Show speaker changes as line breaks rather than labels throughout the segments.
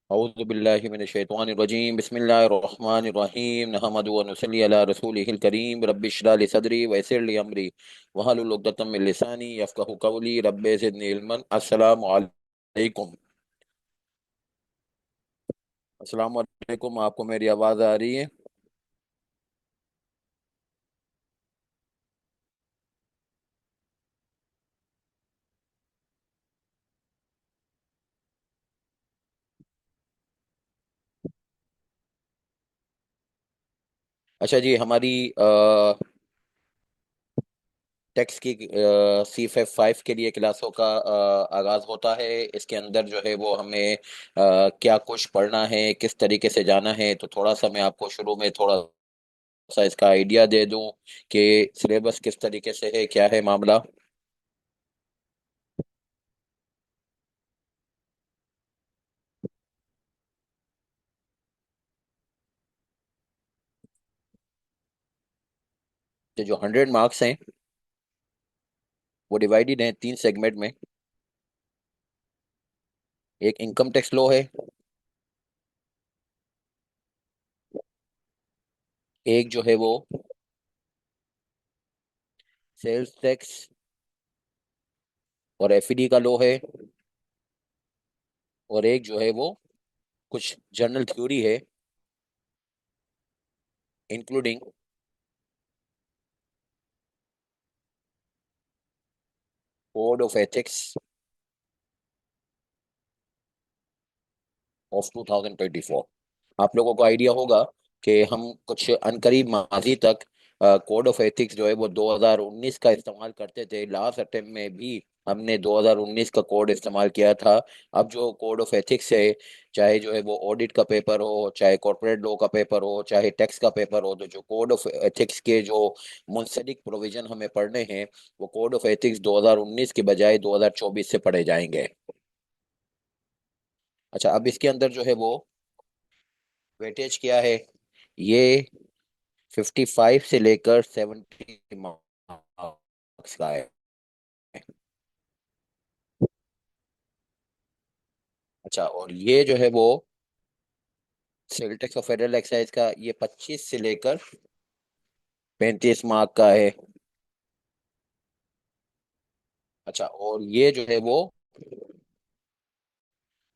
औज़ु बिल्लाहि मिनश शैतानिर रजीम बिस्मिल्लाहिर रहमानिर रहीम नहमदु व नुसल्ली अला रसूलिहिल करीम रब्बि इश्रह ली सदरी व यस्सिर ली अमरी वहलुल उक़दतम मिन लिसानी यफ़क़हू क़ौली रब्बि ज़िदनी इल्मन। अस्सलामु अलैकुम। अस्सलामु अलैकुम। आपको मेरी आवाज़ आ रही है? अच्छा जी, हमारी टेक्स्ट की C5 के लिए क्लासों का आगाज़ होता है। इसके अंदर जो है वो हमें क्या कुछ पढ़ना है, किस तरीके से जाना है, तो थोड़ा सा मैं आपको शुरू में थोड़ा सा इसका आइडिया दे दूं कि सिलेबस किस तरीके से है, क्या है मामला। तो जो 100 मार्क्स हैं वो डिवाइडेड हैं 3 सेगमेंट में। एक इनकम टैक्स लॉ है, एक जो है वो सेल्स टैक्स और एफईडी का लॉ है, और एक जो है वो कुछ जनरल थ्योरी है, including code of ethics of 2024। आप लोगों को आइडिया होगा कि हम कुछ अनकरीब माजी तक कोड ऑफ एथिक्स जो है वो 2019 का इस्तेमाल करते थे। लास्ट अटेम्प्ट में भी हमने 2019 का कोड इस्तेमाल किया था। अब जो कोड ऑफ एथिक्स है, चाहे जो है वो ऑडिट का पेपर हो, चाहे कॉर्पोरेट लॉ का पेपर हो, चाहे टैक्स का पेपर हो, तो जो कोड ऑफ एथिक्स के जो मुंसलिक प्रोविजन हमें पढ़ने हैं वो कोड ऑफ एथिक्स 2019 के बजाय 2024 से पढ़े जाएंगे। अच्छा, अब इसके अंदर जो है वो वेटेज क्या है, ये 55 से लेकर 70 मार्क्स का है। अच्छा, और ये जो है वो सेल टैक्स और फेडरल एक्साइज का ये 25 से लेकर 35 मार्क का है। अच्छा, और ये जो है वो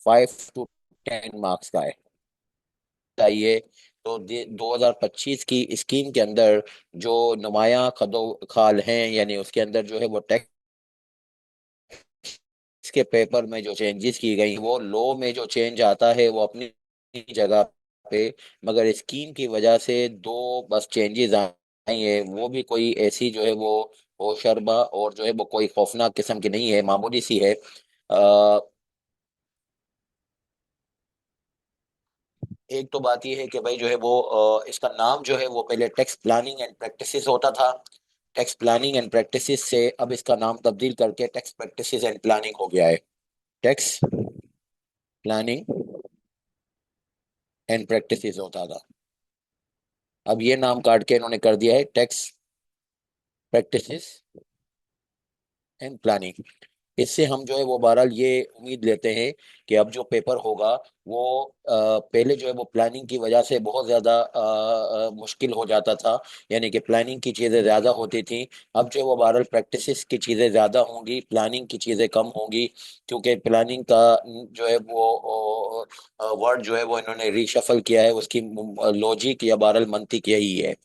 5 to 10 मार्क्स का है। चाहिए तो 2025 की स्कीम के अंदर जो नुमाया खदो खाल हैं, यानी उसके अंदर जो है वो टैक्स के पेपर में जो चेंजेस की गई वो लॉ में जो चेंज आता है वो अपनी जगह पे, मगर स्कीम की वजह से दो बस चेंजेस आई है, वो भी कोई ऐसी जो है वो शर्बा और जो है वो कोई खौफनाक किस्म की नहीं है, मामूली सी है। एक तो बात यह है कि भाई जो है वो इसका नाम जो है वो पहले टैक्स प्लानिंग एंड प्रैक्टिसेस होता था। टैक्स प्लानिंग एंड प्रैक्टिसेस से अब इसका नाम तब्दील करके टैक्स प्रैक्टिसेस एंड प्लानिंग हो गया है। टैक्स प्लानिंग एंड प्रैक्टिसेस होता था, अब ये नाम काट के इन्होंने कर दिया है टैक्स प्रैक्टिसेस एंड प्लानिंग। इससे हम जो है वो बहरहाल ये उम्मीद लेते हैं कि अब जो पेपर होगा वो पहले जो है वो प्लानिंग की वजह से बहुत ज़्यादा मुश्किल हो जाता था, यानी कि प्लानिंग की चीज़ें ज़्यादा होती थी। अब जो है वो बहरहाल प्रैक्टिसेस की चीज़ें ज़्यादा होंगी, प्लानिंग की चीज़ें कम होंगी, क्योंकि प्लानिंग का जो है वो वर्ड जो है वो इन्होंने रीशफल किया है, उसकी लॉजिक या बहरहाल मंतिक यही है।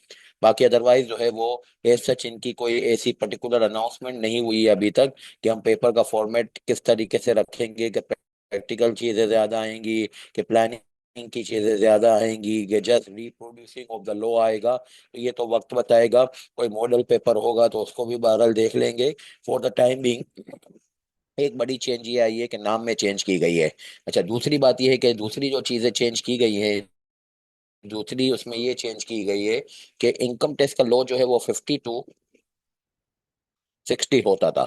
बाकी अदरवाइज जो है वो एज सच इनकी कोई ऐसी पर्टिकुलर अनाउंसमेंट नहीं हुई है अभी तक कि हम पेपर का फॉर्मेट किस तरीके से रखेंगे, कि प्रैक्टिकल चीज़ें ज़्यादा आएंगी, कि प्लानिंग की चीज़ें ज़्यादा आएंगी, कि just reproducing of the law आएगा, तो ये तो वक्त बताएगा। कोई मॉडल पेपर होगा तो उसको भी बहरहाल देख लेंगे। फॉर द टाइम बिंग एक बड़ी चेंज ये आई है कि नाम में चेंज की गई है। अच्छा, दूसरी बात ये है कि दूसरी जो चीज़ें चेंज की गई है, दूसरी उसमें ये चेंज की गई है कि इनकम टैक्स का लॉ जो है वो 50 to 60 होता था।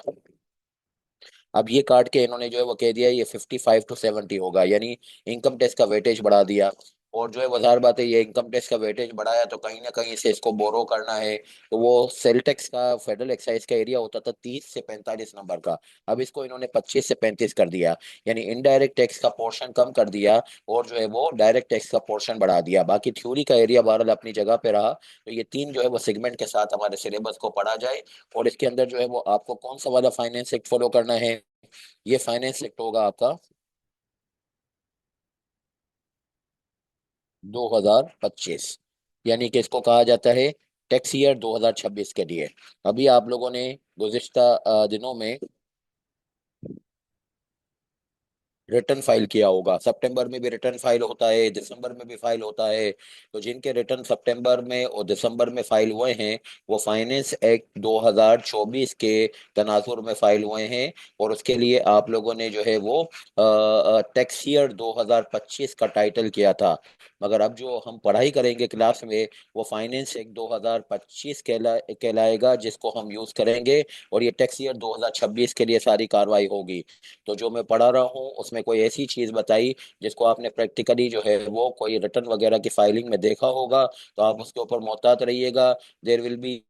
अब ये काट के इन्होंने जो है वो कह दिया ये 55 to 70 होगा, यानी इनकम टैक्स का वेटेज बढ़ा दिया। और जो है बाजार बात है, ये इनकम टैक्स का वेटेज बढ़ाया तो कहीं ना कहीं से इसको बोरो करना है। तो वो सेल टैक्स का फेडरल एक्साइज का एरिया होता था 30 से 45 नंबर का, अब इसको इन्होंने 25 से 35 कर दिया। यानी इनडायरेक्ट टैक्स का पोर्शन कम कर दिया और जो है वो डायरेक्ट टैक्स का पोर्शन बढ़ा दिया। बाकी थ्योरी का एरिया बहरहाल अपनी जगह पे रहा। तो ये तीन जो है वो सेगमेंट के साथ हमारे सिलेबस को पढ़ा जाए। और इसके अंदर जो है वो आपको कौन सा वाला फाइनेंस एक्ट फॉलो करना है? ये फाइनेंस एक्ट होगा आपका 2025। यानी कि इसको कहा जाता है टैक्स ईयर 2026 के लिए। अभी आप लोगों ने गुज़िश्ता दिनों में रिटर्न फाइल किया होगा। सितंबर में भी रिटर्न फाइल होता है, दिसंबर में भी फाइल होता है। तो जिनके रिटर्न सितंबर में और दिसंबर में फाइल हुए हैं, वो फाइनेंस एक्ट 2024 के तनाजुर में फाइल हुए हैं। और उसके लिए आप लोगों ने जो है वो टैक्स ईयर 2025 का टाइटल किया था। मगर अब जो हम पढ़ाई करेंगे क्लास में, वो फाइनेंस एक्ट 2025 कहलाएगा, जिसको हम यूज़ करेंगे। और ये टैक्स ईयर 2026 के लिए सारी कार्रवाई होगी। तो जो मैं पढ़ा रहा हूँ उसमें कोई ऐसी चीज बताई जिसको आपने प्रैक्टिकली जो है वो कोई रिटर्न वगैरह की फाइलिंग में देखा होगा, तो आप उसके ऊपर मोहतात रहिएगा। There will be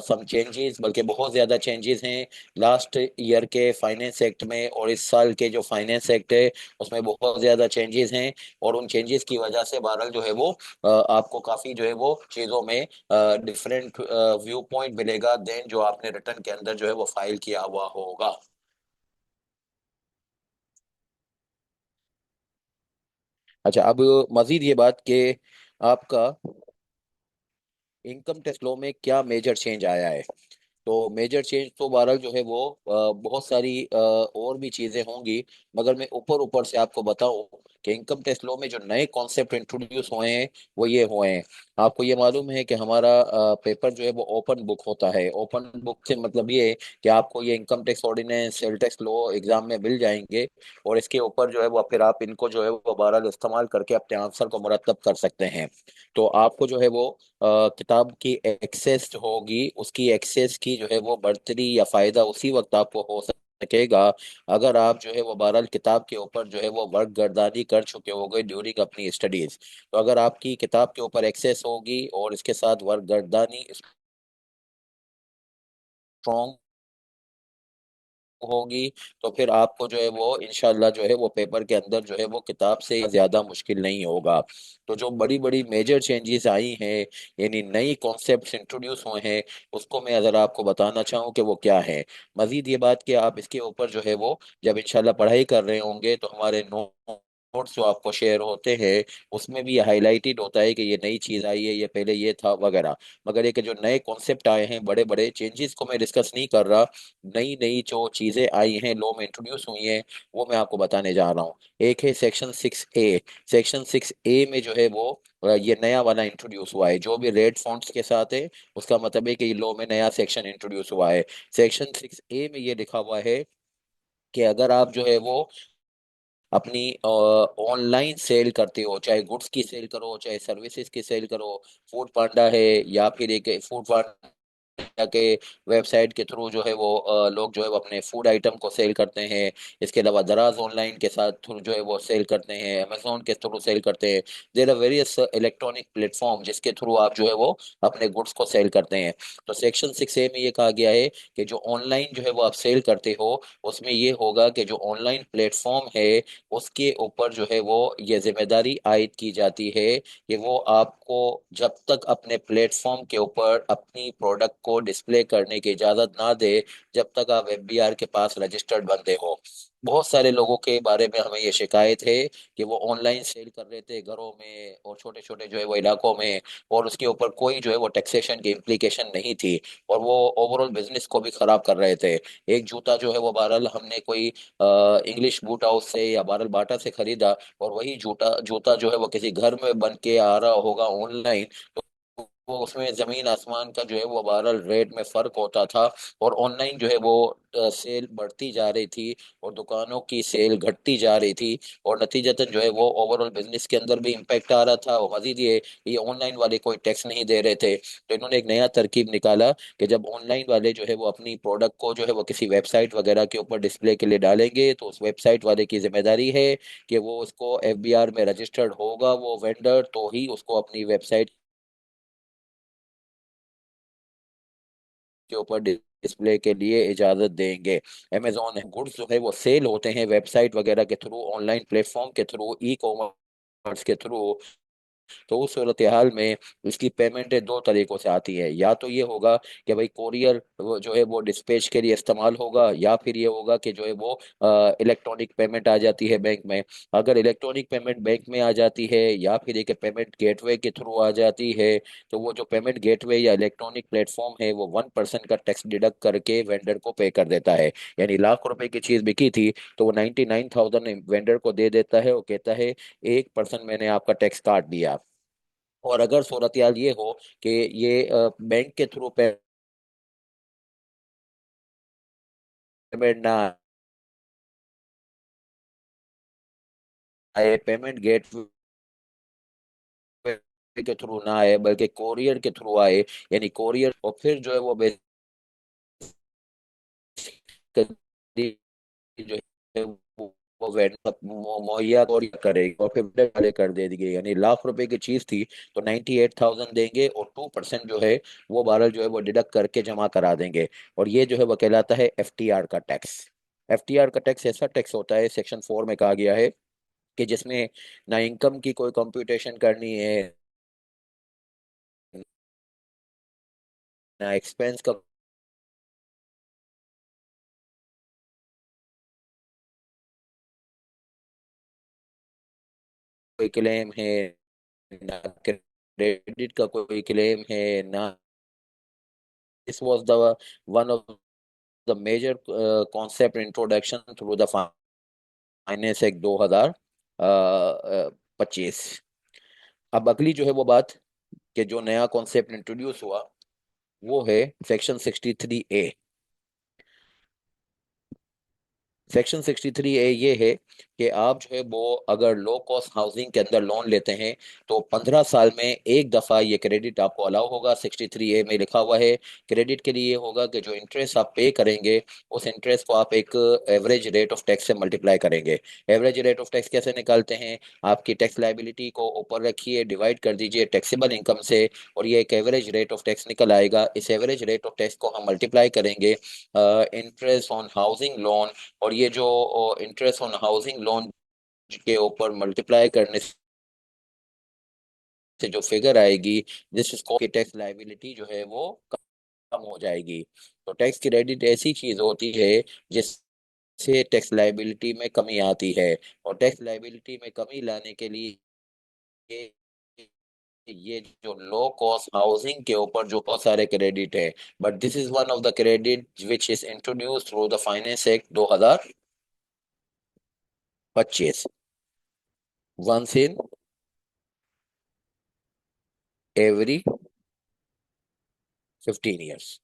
some changes, बल्कि बहुत ज्यादा चेंजेस हैं लास्ट ईयर के फाइनेंस एक्ट में, और इस साल के जो फाइनेंस एक्ट है उसमें बहुत ज्यादा चेंजेस हैं। और उन चेंजेस की वजह से बहरहाल जो है वो आपको काफी जो है वो चीजों में डिफरेंट व्यू पॉइंट मिलेगा देन जो आपने रिटर्न के अंदर जो है वो फाइल किया हुआ होगा। अच्छा, अब मजीद ये बात कि आपका इनकम टैक्स लॉ में क्या मेजर चेंज आया है। तो मेजर चेंज तो बहरहाल जो है वो बहुत सारी और भी चीजें होंगी। मगर मैं ऊपर ऊपर से आपको बताऊं कि इनकम टैक्स लॉ में जो नए कॉन्सेप्ट इंट्रोड्यूस हुए हैं वो ये हुए हैं। आपको ये मालूम है कि हमारा पेपर जो है वो ओपन बुक होता है। ओपन बुक से मतलब ये है कि आपको ये income tax ordinance, sale tax law exam में मिल जाएंगे। और इसके ऊपर जो है वो फिर आप इनको जो है वो बहरहाल इस्तेमाल करके अपने आंसर को मुरतब कर सकते हैं। तो आपको जो है वो किताब की एक्सेस होगी, उसकी एक्सेस की जो है वो बढ़तरी या फायदा उसी वक्त आपको हो सकेगा अगर आप जो है वो बहरहाल किताब के ऊपर जो है वो वर्क गर्दानी कर चुके होंगे ड्यूरिंग अपनी स्टडीज। तो अगर आपकी किताब के ऊपर एक्सेस होगी और इसके साथ वर्क गर्दानी स्ट्रॉन्ग होगी, तो फिर आपको जो है वो इंशाल्लाह जो है वो पेपर के अंदर जो है वो किताब से ज्यादा मुश्किल नहीं होगा। तो जो बड़ी बड़ी मेजर चेंजेस आई हैं, यानी नई कॉन्सेप्ट्स इंट्रोड्यूस हुए हैं, उसको मैं अगर आपको बताना चाहूँ कि वो क्या है। मजीद ये बात कि आप इसके ऊपर जो है वो जब इंशाल्लाह पढ़ाई कर रहे होंगे तो हमारे नोट्स जो आपको शेयर होते हैं उसमें भी हाईलाइटेड होता है कि ये नई चीज आई है, ये पहले ये था वगैरह। मगर ये कि जो नए कॉन्सेप्ट आए हैं, बड़े बड़े चेंजेस को मैं डिस्कस नहीं कर रहा। नई नई जो चीजें आई हैं, लॉ में इंट्रोड्यूस हुई हैं, वो मैं आपको बताने जा रहा हूँ। एक है सेक्शन 6A। सेक्शन 6A में जो है वो ये नया वाला इंट्रोड्यूस हुआ है, जो भी रेड फॉन्ट्स के साथ है उसका मतलब है कि लॉ में नया सेक्शन इंट्रोड्यूस हुआ है। सेक्शन 6A में ये लिखा हुआ है कि अगर आप जो है वो अपनी ऑनलाइन सेल करते हो, चाहे गुड्स की सेल करो चाहे सर्विसेज की सेल करो, फूड पांडा है या फिर एक फूड के वेबसाइट के थ्रू जो है वो लोग जो है वो अपने फूड आइटम को सेल करते हैं। इसके अलावा दराज ऑनलाइन के साथ थ्रू जो है वो सेल करते हैं, अमेजोन के थ्रू सेल करते हैं। There are various electronic platform जिसके थ्रू आप जो है वो अपने गुड्स को सेल करते हैं। तो सेक्शन 6A में ये कहा गया है कि जो ऑनलाइन जो है वो आप सेल करते हो, उसमें ये होगा कि जो ऑनलाइन प्लेटफॉर्म है उसके ऊपर जो है वो ये जिम्मेदारी आयद की जाती है कि वो आपको जब तक अपने प्लेटफॉर्म के ऊपर अपनी प्रोडक्ट को डिस्प्ले करने की इजाज़त ना दे, जब तक आप एफबीआर के पास रजिस्टर्ड बंदे हो। बहुत सारे लोगों के बारे में हमें ये शिकायत है कि वो ऑनलाइन सेल कर रहे थे घरों में और छोटे छोटे जो है वो इलाकों में, और उसके ऊपर कोई जो है वो टैक्सेशन की इम्प्लीकेशन नहीं थी, और वो ओवरऑल बिजनेस को भी खराब कर रहे थे। एक जूता जो है वो बहरहाल हमने कोई इंग्लिश बूट हाउस से या बहरहाल बाटा से खरीदा, और वही जूता जूता जो है वो किसी घर में बन के आ रहा होगा ऑनलाइन, वो उसमें जमीन आसमान का जो है वो बहरहाल रेट में फर्क होता था। और ऑनलाइन जो है वो सेल बढ़ती जा रही थी और दुकानों की सेल घटती जा रही थी। और नतीजतन जो है वो ओवरऑल बिजनेस के अंदर भी इम्पैक्ट आ रहा था। और मजीद ये ऑनलाइन वाले कोई टैक्स नहीं दे रहे थे, तो इन्होंने एक नया तरकीब निकाला कि जब ऑनलाइन वाले जो है वो अपनी प्रोडक्ट को जो है वो किसी वेबसाइट वगैरह के ऊपर डिस्प्ले के लिए डालेंगे, तो उस वेबसाइट वाले की जिम्मेदारी है कि वो उसको एफबीआर में रजिस्टर्ड होगा वो वेंडर, तो ही उसको अपनी वेबसाइट के ऊपर डिस्प्ले के लिए इजाजत देंगे। अमेजोन गुड्स जो है वो सेल होते हैं वेबसाइट वगैरह के थ्रू, ऑनलाइन प्लेटफॉर्म के थ्रू, ई कॉमर्स के थ्रू। तो उस सूरत हाल में इसकी पेमेंट दो तरीकों से आती है। या तो ये होगा कि भाई कोरियर जो है वो डिस्पैच के लिए इस्तेमाल होगा, या फिर ये होगा कि जो है वो इलेक्ट्रॉनिक पेमेंट आ जाती है बैंक में। अगर इलेक्ट्रॉनिक पेमेंट बैंक में आ जाती है या फिर एक पेमेंट गेटवे के थ्रू आ जाती है, तो वो जो पेमेंट गेटवे या इलेक्ट्रॉनिक प्लेटफॉर्म है वो 1% का टैक्स डिडक्ट करके वेंडर को पे कर देता है। यानी लाख रुपए की चीज बिकी थी तो वो 99,000 वेंडर को दे देता है और कहता है 1% मैंने आपका टैक्स काट दिया। और अगर सूरत ये हो कि ये बैंक के थ्रू पेमेंट ना आए, पेमेंट गेट के थ्रू ना आए, बल्कि कोरियर के थ्रू आए, यानी कोरियर, और फिर जो है वो बेसिकली जो है वो वेंडर मुहैया और करेगी और फिर वेंडर वाले कर दे देंगे। यानी लाख रुपए की चीज थी तो 98,000 देंगे और 2% जो है वो बारह जो है वो डिडक्ट करके जमा करा देंगे। और ये जो है वो कहलाता है एफटीआर का टैक्स। एफटीआर का टैक्स ऐसा टैक्स होता है, सेक्शन 4 में कहा गया है कि जिसमें ना इनकम की कोई कंप्यूटेशन करनी है, ना एक्सपेंस का कोई क्लेम है, ना क्रेडिट का कोई क्लेम है, ना। This was the one of the major concept introduction through the finance act 2025। अब अगली जो है वो बात कि जो नया कॉन्सेप्ट इंट्रोड्यूस हुआ वो है सेक्शन 63A। सेक्शन 63A ये है कि आप जो है वो अगर लो कॉस्ट हाउसिंग के अंदर लोन लेते हैं तो 15 साल में एक दफ़ा ये क्रेडिट आपको अलाउ होगा। 63A में लिखा हुआ है क्रेडिट के लिए ये होगा कि जो इंटरेस्ट आप पे करेंगे उस इंटरेस्ट को आप एक एवरेज रेट ऑफ टैक्स से मल्टीप्लाई करेंगे। एवरेज रेट ऑफ टैक्स कैसे निकालते हैं? आपकी टैक्स लाइबिलिटी को ऊपर रखिए, डिवाइड कर दीजिए टैक्सेबल इनकम से, और ये एक एवरेज रेट ऑफ टैक्स निकल आएगा। इस एवरेज रेट ऑफ टैक्स को हम मल्टीप्लाई करेंगे इंटरेस्ट ऑन हाउसिंग लोन, और ये जो इंटरेस्ट ऑन हाउसिंग लोन के ऊपर मल्टीप्लाई करने से जो फिगर आएगी, जिस इसको की टैक्स लाइबिलिटी जो है वो कम हो जाएगी। तो टैक्स क्रेडिट ऐसी चीज होती है जिससे टैक्स लाइबिलिटी में कमी आती है। और टैक्स लाइबिलिटी में कमी लाने के लिए ये जो लो कॉस्ट हाउसिंग के ऊपर जो बहुत सारे क्रेडिट है, but this is one of the credit which is introduce through the finance act 2025। Once in every 15 years.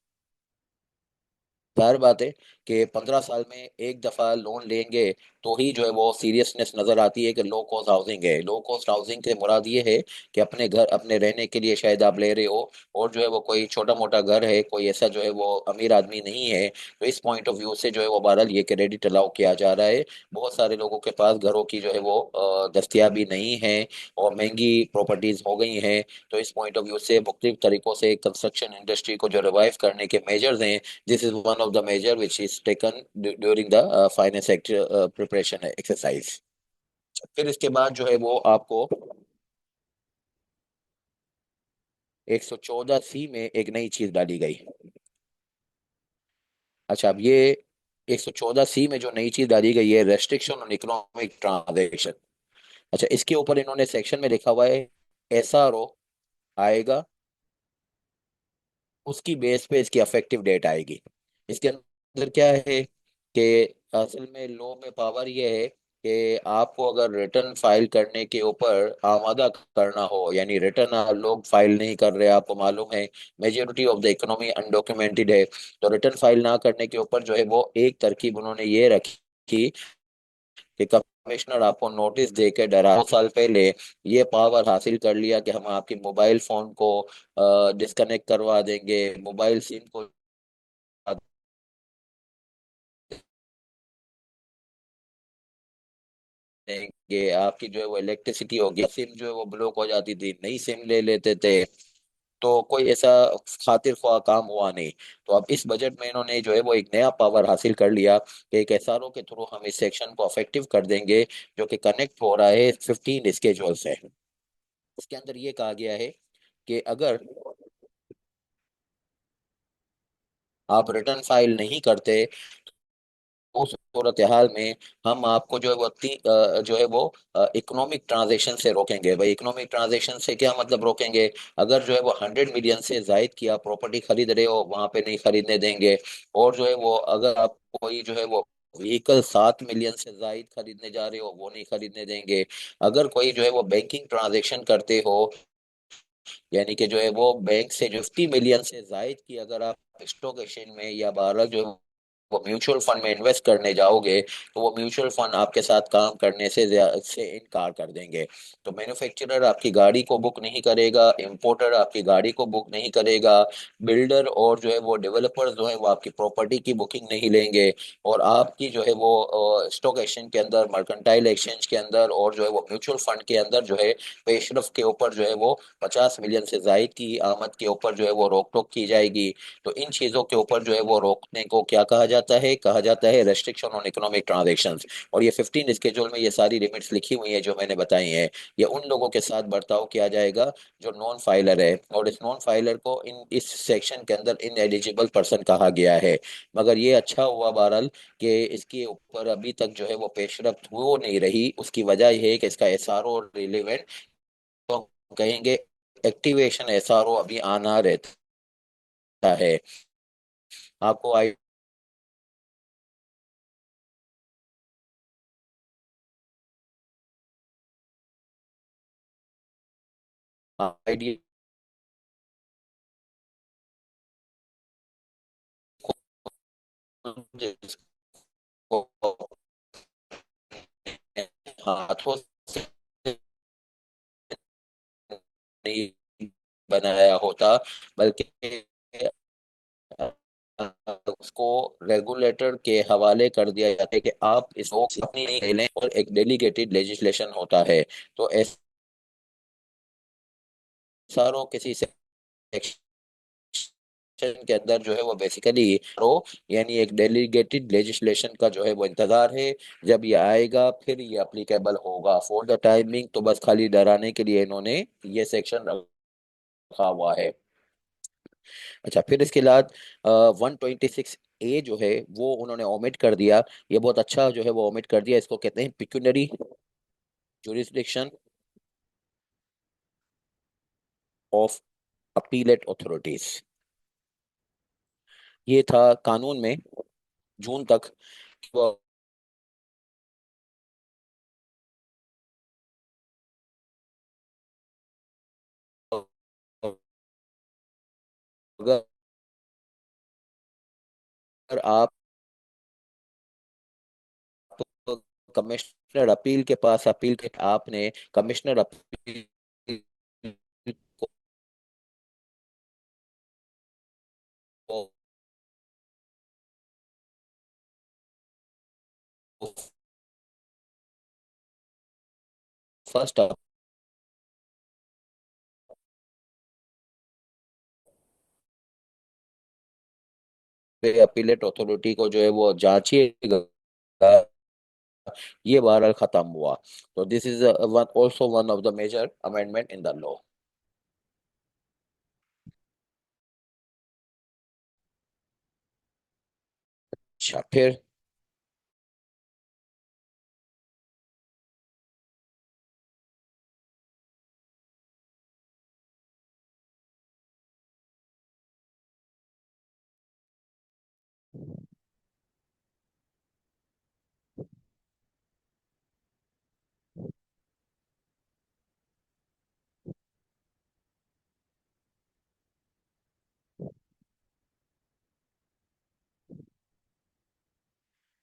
जाहिर बात है कि 15 साल में एक दफा लोन लेंगे तो ही जो है वो सीरियसनेस नजर आती है कि लो कॉस्ट हाउसिंग है। लो कॉस्ट हाउसिंग से मुराद ये है कि अपने घर अपने रहने के लिए शायद आप ले रहे हो, और जो है वो कोई छोटा मोटा घर है, कोई ऐसा जो है वो अमीर आदमी नहीं है। तो इस पॉइंट ऑफ व्यू से जो है वो बहरहाल ये क्रेडिट अलाउ किया जा रहा है। बहुत सारे लोगों के पास घरों की जो है वो दस्तियाबी नहीं है और महंगी प्रॉपर्टीज हो गई हैं। तो इस पॉइंट ऑफ व्यू से मुख्तलिफ तरीकों से कंस्ट्रक्शन इंडस्ट्री को जो रिवाइव करने के मेजर्स हैं, this is one of the measure which is taken during the finance act preparation exercise। फिर इसके बाद जो है वो आपको 114C में एक नई चीज डाली गई। अच्छा, अब ये 114C में जो नई चीज डाली गई है, रेस्ट्रिक्शन ऑन इकोनॉमिक ट्रांजैक्शन। अच्छा, इसके ऊपर इन्होंने सेक्शन में लिखा हुआ है एसआरओ आएगा, उसकी बेस पे इसकी अफेक्टिव डेट आएगी। इसके अंदर क्या है कि असल में लॉ में पावर ये है कि आपको अगर रिटर्न फाइल करने के ऊपर आमादा करना हो, यानी रिटर्न लोग फाइल नहीं कर रहे, आपको मालूम है majority of the economy undocumented है, तो रिटर्न फाइल ना करने के ऊपर जो है वो एक तरकीब उन्होंने ये रखी कि कमिश्नर आपको नोटिस दे के डरा, 2 साल पहले ये पावर हासिल कर लिया कि हम आपके मोबाइल फोन को डिस्कनेक्ट करवा देंगे, मोबाइल सिम को देंगे, आपकी जो है वो इलेक्ट्रिसिटी होगी, सिम जो है वो ब्लॉक हो जाती थी, नई सिम ले लेते थे। तो कोई ऐसा खातिर ख्वाह काम हुआ नहीं। तो अब इस बजट में इन्होंने जो है वो एक नया पावर हासिल कर लिया कि एक एसआरओ के थ्रू हम इस सेक्शन को अफेक्टिव कर देंगे, जो कि कनेक्ट हो रहा है 15 स्केड्यूल से। इसके अंदर ये कहा गया है कि अगर आप रिटर्न फाइल नहीं करते, उस सूरत हाल में हम आपको जो है वो जो है वो इकोनॉमिक ट्रांजैक्शन से रोकेंगे। भाई इकोनॉमिक ट्रांजैक्शन से क्या मतलब रोकेंगे? अगर जो है वो 100 मिलियन से जायद की आप प्रॉपर्टी खरीद रहे हो, वहां पे नहीं खरीदने देंगे। और जो है वो अगर आप कोई जो है वो व्हीकल 7 मिलियन से जायद खरीदने जा रहे हो, वो नहीं खरीदने देंगे। अगर कोई जो है वो बैंकिंग ट्रांजैक्शन करते हो, यानी कि जो है वो बैंक से 50 मिलियन से जायद की अगर आप स्टॉक एक्सचेंज में या बाहर जो है वो म्यूचुअल फंड में इन्वेस्ट करने जाओगे, तो वो म्यूचुअल फंड आपके साथ काम करने से इनकार कर देंगे। तो मैन्युफैक्चरर आपकी गाड़ी को बुक नहीं करेगा, इंपोर्टर आपकी गाड़ी को बुक नहीं करेगा, बिल्डर और जो है वो डेवलपर्स जो है वो आपकी प्रॉपर्टी की बुकिंग नहीं लेंगे। और आपकी जो है वो स्टॉक एक्सचेंज के अंदर, मर्केंटाइल एक्सचेंज के अंदर और जो है वो म्यूचुअल फंड के अंदर जो है पेशरफ के ऊपर जो है वो 50 मिलियन से जायद की आमद के ऊपर जो है वो रोक टोक की जाएगी। तो इन चीजों के ऊपर जो है वो रोकने को क्या कहा जाता है? कहा जाता है रेस्ट्रिक्शन ऑन इकोनॉमिक ट्रांजेक्शन्स। और ये 15 स्केड्यूल में ये सारी लिमिट्स लिखी हुई है जो मैंने बताई हैं। ये उन लोगों के साथ बर्ताव किया जाएगा जो नॉन फाइलर है, और इस नॉन फाइलर को इस सेक्शन के अंदर इन एलिजिबल पर्सन कहा गया है। मगर ये अच्छा हुआ बहरहाल कि इसके ऊपर अभी तक जो है वो पेशरफ्त हो नहीं रही। उसकी वजह यह है कि इसका एसआरओ रिलेवेंट, तो हम कहेंगे एक्टिवेशन एसआरओ अभी आना रहता है। आपको आइडिया जिसको हाथों से नहीं बनाया होता, बल्कि उसको रेगुलेटर के हवाले कर दिया जाता है कि आप इसको अपनी नहीं खेलें, और एक डेलीगेटेड लेजिस्लेशन होता है। तो एसआरओ किसी सेक्शन के अंदर जो है वो बेसिकली रो, यानी एक डेलीगेटेड लेजिस्लेशन का जो है वो इंतजार है। जब ये आएगा फिर ये अप्लीकेबल होगा। फॉर द टाइमिंग तो बस खाली डराने के लिए इन्होंने ये सेक्शन रखा हुआ है। अच्छा, फिर इसके बाद 126A जो है वो उन्होंने ओमिट कर दिया। ये बहुत अच्छा जो है वो ओमिट कर दिया। इसको कहते हैं pecuniary jurisdiction of appellate authorities. ये था कानून में जून तक। वो अगर आप कमिश्नर अपील के पास अपील के आपने कमिश्नर अपील को फर्स्ट अपीलेट अथॉरिटी को जो है वो जांचिएगा, ये बहरहाल खत्म हुआ। तो this is one also one of the major amendment in the law. अच्छा, फिर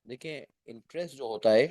देखिए इंटरेस्ट जो होता है,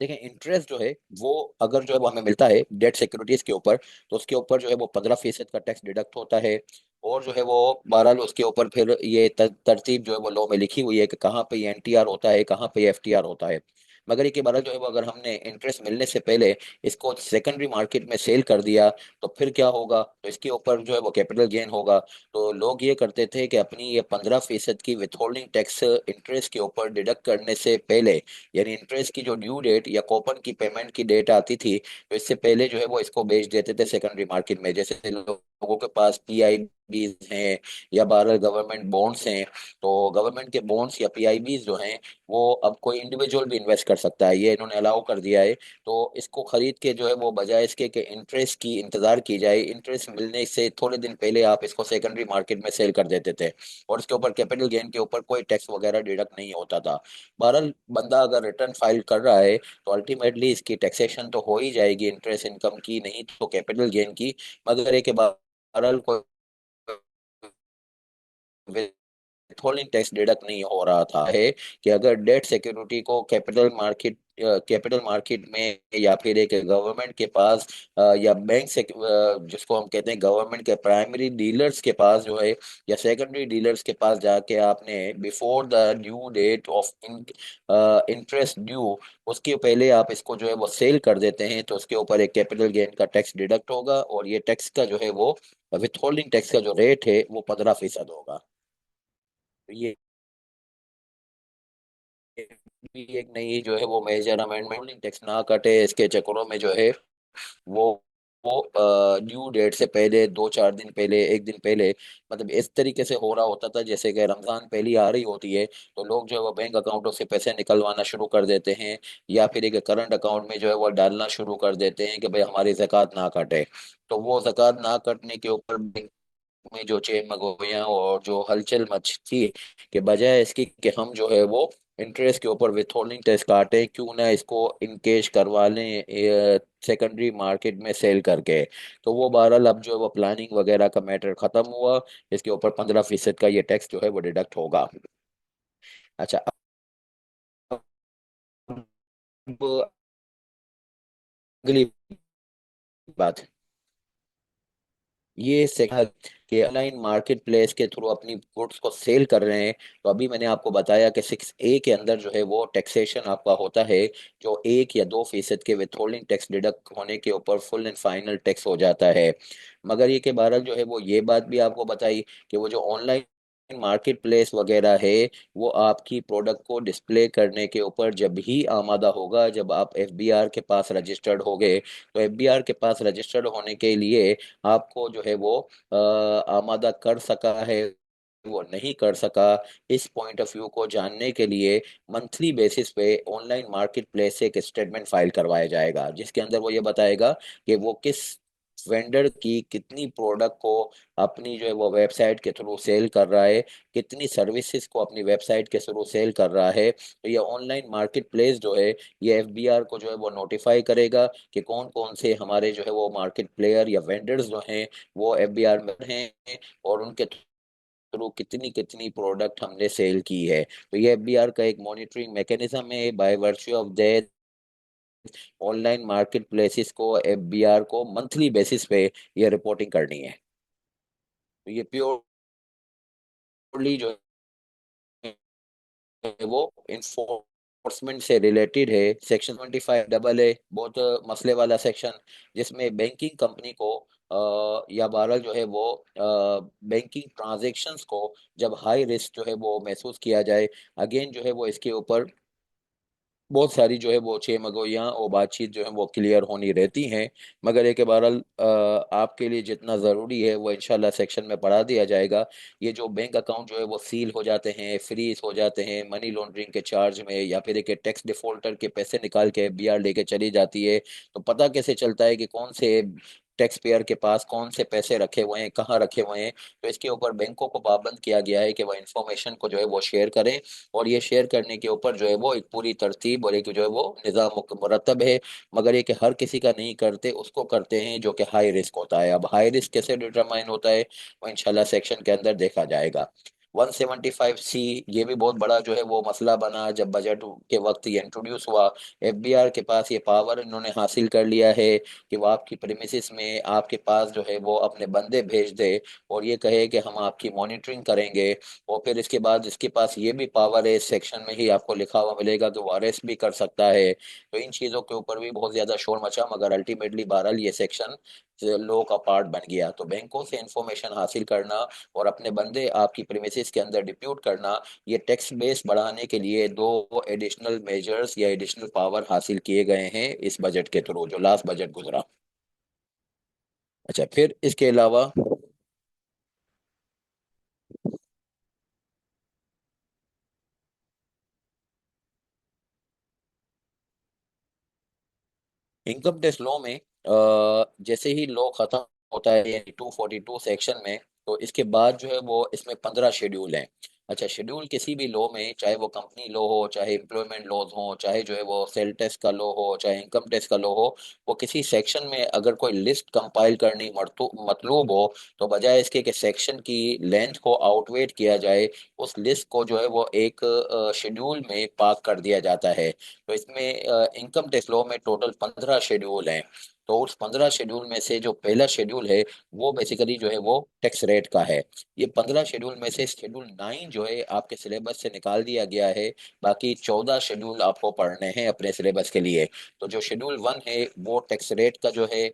देखिए इंटरेस्ट जो है वो अगर जो है वो हमें मिलता है डेट सिक्योरिटीज के ऊपर, तो उसके ऊपर जो है वो 15% का टैक्स डिडक्ट होता है। और जो है वो बहरहाल उसके ऊपर फिर ये तरतीब जो है वो लॉ में लिखी हुई है कि कहाँ पे ये एनटीआर होता है, कहाँ पे एफटीआर होता है। मगर ये के बारे जो है वो अगर हमने इंटरेस्ट मिलने से पहले इसको सेकेंडरी मार्केट में सेल कर दिया, तो फिर क्या होगा, तो इसके ऊपर जो है वो कैपिटल गेन होगा। तो लोग ये करते थे कि अपनी ये 15% की विथहोल्डिंग टैक्स इंटरेस्ट के ऊपर डिडक्ट करने से पहले, यानी इंटरेस्ट की जो ड्यू डेट या कूपन की पेमेंट की डेट आती थी, तो इससे पहले जो है वो इसको बेच देते थे सेकेंडरी मार्केट में। जैसे लोगों के पास पीआईबीज हैं या 12 गवर्नमेंट बॉन्ड्स हैं, तो गवर्नमेंट के बॉन्ड्स या पीआईबीज जो हैं वो अब कोई इंडिविजुअल भी इन्वेस्ट कर सकता है, ये इन्होंने अलाउ कर दिया है। तो इसको खरीद के जो है वो बजाय इसके कि इंटरेस्ट की इंतजार की जाए, इंटरेस्ट मिलने से थोड़े दिन पहले आप इसको सेकेंडरी मार्केट में सेल कर देते थे, और इसके ऊपर कैपिटल गेन के ऊपर कोई टैक्स वगैरह डिडक्ट नहीं होता था। बहरहाल बंदा अगर रिटर्न फाइल कर रहा है तो अल्टीमेटली इसकी टैक्सेशन तो हो ही जाएगी, इंटरेस्ट इनकम की नहीं तो कैपिटल गेन की। मगर एक बहरहाल कोई विथहोल्डिंग टैक्स डिडक्ट नहीं हो रहा था, है कि अगर डेट सिक्योरिटी को कैपिटल मार्केट में या फिर एक गवर्नमेंट के पास या बैंक से जिसको हम कहते हैं गवर्नमेंट के प्राइमरी डीलर्स के पास जो है या सेकेंडरी डीलर्स के पास जाके आपने before the due date of interest due, उसके पहले आप इसको जो है वो सेल कर देते हैं, तो उसके ऊपर एक कैपिटल गेन का टैक्स डिडक्ट होगा, और ये टैक्स का जो है वो विथहोल्डिंग टैक्स का जो रेट है वो 15% होगा। तो ये भी एक नई जो है वो मेजर अमेंडमेंट, टैक्स ना कटे इसके चक्करों में जो है वो ड्यू डेट से पहले 2-4 दिन पहले, एक दिन पहले, मतलब इस तरीके से हो रहा होता था जैसे कि रमजान पहली आ रही होती है, तो लोग जो है वो बैंक अकाउंटों से पैसे निकलवाना शुरू कर देते हैं, या फिर एक करंट अकाउंट में जो है वो डालना शुरू कर देते हैं कि भाई हमारी ज़कात ना कटे। तो वो ज़कात ना कटने के ऊपर में जो चेमगोयां और जो हलचल मच थी, कि बजाय इसकी कि हम जो है वो इंटरेस्ट के ऊपर विथहोल्डिंग टैक्स काटें, क्यों ना इसको इनकेश करवा लें सेकेंडरी मार्केट में सेल करके। तो वो बहरहाल अब जो है वो प्लानिंग वगैरह का मैटर खत्म हुआ, इसके ऊपर 15% का ये टैक्स जो है वो डिडक्ट होगा। अच्छा, अब अगली बात, ये सेक्टर के ऑनलाइन मार्केट प्लेस के थ्रू अपनी गुड्स को सेल कर रहे हैं। तो अभी मैंने आपको बताया कि 6A के अंदर जो है वो टैक्सेशन आपका होता है, जो 1 या 2% के विथहोल्डिंग टैक्स डिडक्ट होने के ऊपर फुल एंड फाइनल टैक्स हो जाता है। मगर ये के बारे जो है वो ये बात भी आपको बताई कि वो जो ऑनलाइन मार्केट प्लेस वगैरह है, वो आपकी प्रोडक्ट को डिस्प्ले करने के ऊपर जब ही आमादा होगा जब आप एफबीआर के पास रजिस्टर्ड हो गए। तो एफबीआर के पास रजिस्टर्ड होने के लिए आपको जो है वो आमादा कर सका है, वो नहीं कर सका, इस पॉइंट ऑफ व्यू को जानने के लिए मंथली बेसिस पे ऑनलाइन मार्केट प्लेस से एक स्टेटमेंट फाइल करवाया जाएगा, जिसके अंदर वो ये बताएगा कि वो किस वेंडर की कितनी प्रोडक्ट को अपनी जो है वो वेबसाइट के थ्रू सेल कर रहा है, कितनी सर्विसेज को अपनी वेबसाइट के थ्रू सेल कर रहा है। तो ये ऑनलाइन मार्केट प्लेस जो है ये एफबीआर को जो है वो नोटिफाई करेगा कि कौन कौन से हमारे जो है वो मार्केट प्लेयर या वेंडर्स जो हैं वो एफबीआर में हैं, और उनके थ्रू कितनी कितनी प्रोडक्ट हमने सेल की है। तो ये एफबीआर का एक मॉनिटरिंग मैकेनिज्म है, by virtue of that online market places को एफबीआर को मंथली बेसिस पे ये रिपोर्टिंग करनी है। तो ये प्योरली जो है वो इन्फोर्समेंट से रिलेटेड है। सेक्शन 25AA बहुत मसले वाला सेक्शन, जिसमें बैंकिंग कंपनी को या बहरहाल जो है वो बैंकिंग ट्रांजैक्शंस को जब हाई रिस्क जो है वो महसूस किया जाए, अगेन जो है वो इसके ऊपर बहुत सारी जो है वो छेमगोइयाँ और बातचीत जो है वो क्लियर होनी रहती हैं। मगर एक बहरहाल आपके लिए जितना ज़रूरी है वो इंशाल्लाह सेक्शन में पढ़ा दिया जाएगा। ये जो बैंक अकाउंट जो है वो सील हो जाते हैं, फ्रीज हो जाते हैं मनी लॉन्ड्रिंग के चार्ज में, या फिर एक टैक्स डिफॉल्टर के पैसे निकाल के एफबीआर लेके चली जाती है, तो पता कैसे चलता है कि कौन से टैक्स पेयर के पास कौन से पैसे रखे हुए हैं, कहाँ रखे हुए हैं। तो इसके ऊपर बैंकों को पाबंद किया गया है कि वह इंफॉर्मेशन को जो है वो शेयर करें। और ये शेयर करने के ऊपर जो है वो एक पूरी तरतीब और एक जो है वो निज़ाम मुरतब है। मगर ये कि हर किसी का नहीं करते, उसको करते हैं जो कि हाई रिस्क होता है। अब हाई रिस्क कैसे डिटरमाइन होता है वो इंशाल्लाह सेक्शन के अंदर देखा जाएगा। 175C ये भी बहुत बड़ा जो है वो मसला बना जब बजट के वक्त ये इंट्रोड्यूस हुआ। एफबीआर के पास ये पावर इन्होंने हासिल कर लिया है कि वो आपकी प्रेमिसिस में आपके पास जो है वो अपने बंदे भेज दे और ये कहे कि हम आपकी मॉनिटरिंग करेंगे। और फिर इसके बाद इसके पास ये भी पावर है, इस सेक्शन में ही आपको लिखा हुआ मिलेगा कि वो अरेस्ट भी कर सकता है। तो इन चीज़ों के ऊपर भी बहुत ज़्यादा शोर मचा, मगर अल्टीमेटली बहरहाल ये सेक्शन लॉ का पार्ट बन गया। तो बैंकों से इंफॉर्मेशन हासिल करना और अपने बंदे आपकी प्रीमिसेस के अंदर डिप्यूट करना, ये टैक्स बेस बढ़ाने के लिए दो एडिशनल मेजर्स या एडिशनल पावर हासिल किए गए हैं इस बजट के थ्रू, जो लास्ट बजट गुजरा। अच्छा, फिर इसके अलावा इनकम टैक्स लॉ में जैसे ही लॉ खत्म होता है यानी 242 सेक्शन में, तो इसके बाद जो है वो इसमें 15 शेड्यूल हैं। अच्छा, शेड्यूल किसी भी लॉ में, चाहे वो कंपनी लॉ हो, चाहे एम्प्लॉयमेंट लॉज हो, चाहे जो है वो सेल टैक्स का लॉ हो, चाहे इनकम टैक्स का लॉ हो, वो किसी सेक्शन में अगर कोई लिस्ट कंपाइल करनी मतलूब हो, तो बजाय इसके कि सेक्शन की लेंथ को आउटवेट किया जाए, उस लिस्ट को जो है वो एक शेड्यूल में पास कर दिया जाता है। तो इसमें इनकम टैक्स लॉ में टोटल 15 शेड्यूल हैं। तो उस 15 शेड्यूल में से जो पहला शेड्यूल है वो बेसिकली जो है वो टैक्स रेट का है। ये 15 शेड्यूल में से शेड्यूल 9 जो है आपके सिलेबस से निकाल दिया गया है। बाकी 14 शेड्यूल आपको पढ़ने हैं अपने सिलेबस के लिए। तो जो शेड्यूल 1 है वो टैक्स रेट का जो है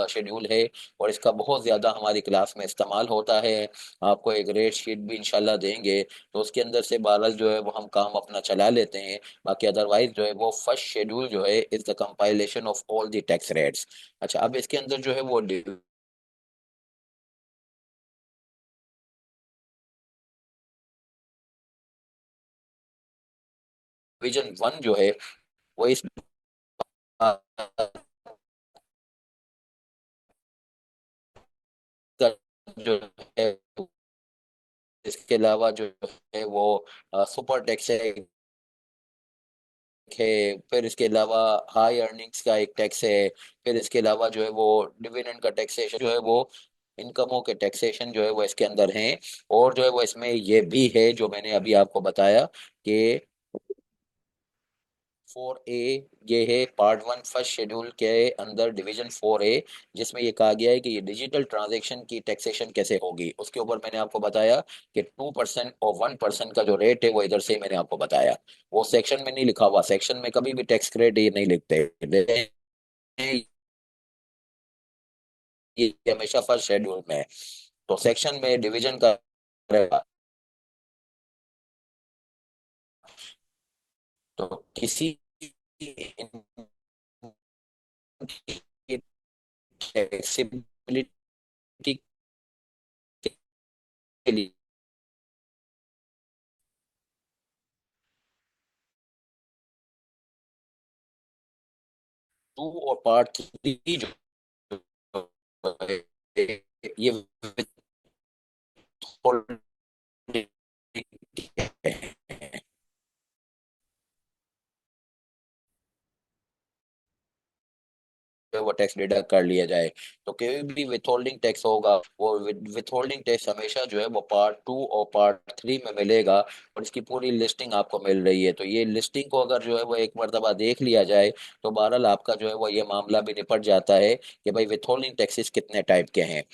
शेड्यूल है, और इसका बहुत ज़्यादा हमारी क्लास में इस्तेमाल होता है। आपको एक रेट शीट भी इंशाल्लाह देंगे, तो उसके अंदर से बहरहाल जो है वो हम काम अपना चला लेते हैं। बाकी अदरवाइज जो है वो फर्स्ट शेड्यूल जो है is the compilation of all the tax rates. अच्छा, अब इसके अंदर जो है वो डिवीजन 1 जो है वो इस जो है, इसके अलावा जो है वो सुपर टैक्स है। फिर इसके अलावा हाई अर्निंग्स का एक टैक्स है। फिर इसके अलावा जो है वो डिविडेंड का टैक्सेशन जो है वो, इनकमों के टैक्सेशन जो है वो इसके अंदर हैं। और जो है वो इसमें ये भी है जो मैंने अभी आपको बताया कि 4A, ये है पार्ट 1 फर्स्ट शेड्यूल के अंदर डिवीजन 4A, जिसमें ये कहा गया है कि ये डिजिटल ट्रांजैक्शन की टैक्सेशन कैसे होगी। उसके ऊपर मैंने आपको बताया कि 2% और 1% का जो रेट है वो इधर से ही मैंने आपको बताया। वो सेक्शन में नहीं लिखा हुआ, सेक्शन में कभी भी टैक्स क्रेडिट ये नहीं लिखते, लेकिन ये हमेशा फर्स्ट शेड्यूल में है। तो सेक्शन में डिवीजन का रहेगा। तो किसी फ्लेक्सिबिलिटी के लिए टू और पार्ट 3 जो है, ये वो टैक्स डिडक्ट कर लिया जाए। तो कोई भी विथहोल्डिंग टैक्स होगा, वो विथहोल्डिंग टैक्स हमेशा जो है वो पार्ट 2 और पार्ट 3 में मिलेगा। और इसकी पूरी लिस्टिंग आपको मिल रही है। तो ये लिस्टिंग को अगर जो है वो एक मरतबा देख लिया जाए, तो बहरहाल आपका जो है वो ये मामला भी निपट जाता है कि भाई विथहोल्डिंग टैक्सेस कितने टाइप के हैं।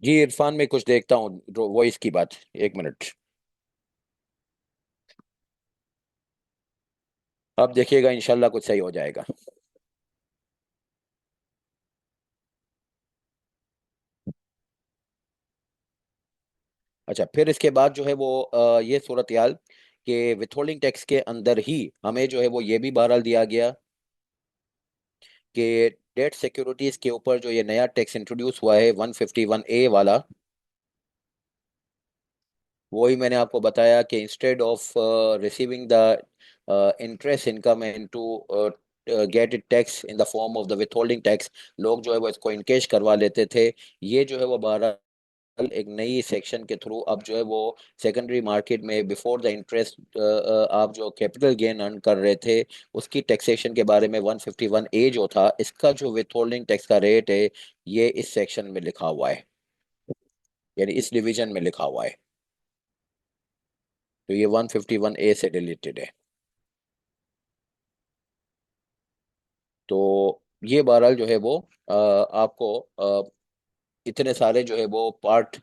जी इरफान, में कुछ देखता हूँ वॉइस की बात, 1 मिनट। अब देखिएगा इंशाल्लाह कुछ सही हो जाएगा। अच्छा, फिर इसके बाद जो है वो ये सूरत हाल कि विथहोल्डिंग टैक्स के अंदर ही हमें जो है वो ये भी बहरहाल दिया गया कि डेट सिक्योरिटीज के ऊपर जो ये नया टैक्स इंट्रोड्यूस हुआ है 151A वाला, वही मैंने आपको बताया कि instead of receiving the interest income and to get it tax in the form of the withholding tax, लोग जो है वो इसको इनकेश करवा लेते थे। ये जो है वो बहरहाल एक नई सेक्शन के थ्रू अब जो है वो सेकेंडरी मार्केट में बिफोर द इंटरेस्ट आप जो कैपिटल गेन अर्न कर रहे थे उसकी टैक्सेशन के बारे में 151A जो था, इसका जो विथहोल्डिंग टैक्स का रेट है ये इस सेक्शन में लिखा हुआ है, यानी इस डिवीजन में लिखा हुआ है। तो ये 151A से रिलेटेड है। तो ये बहरहाल जो है वो आपको इतने सारे जो है वो पार्ट,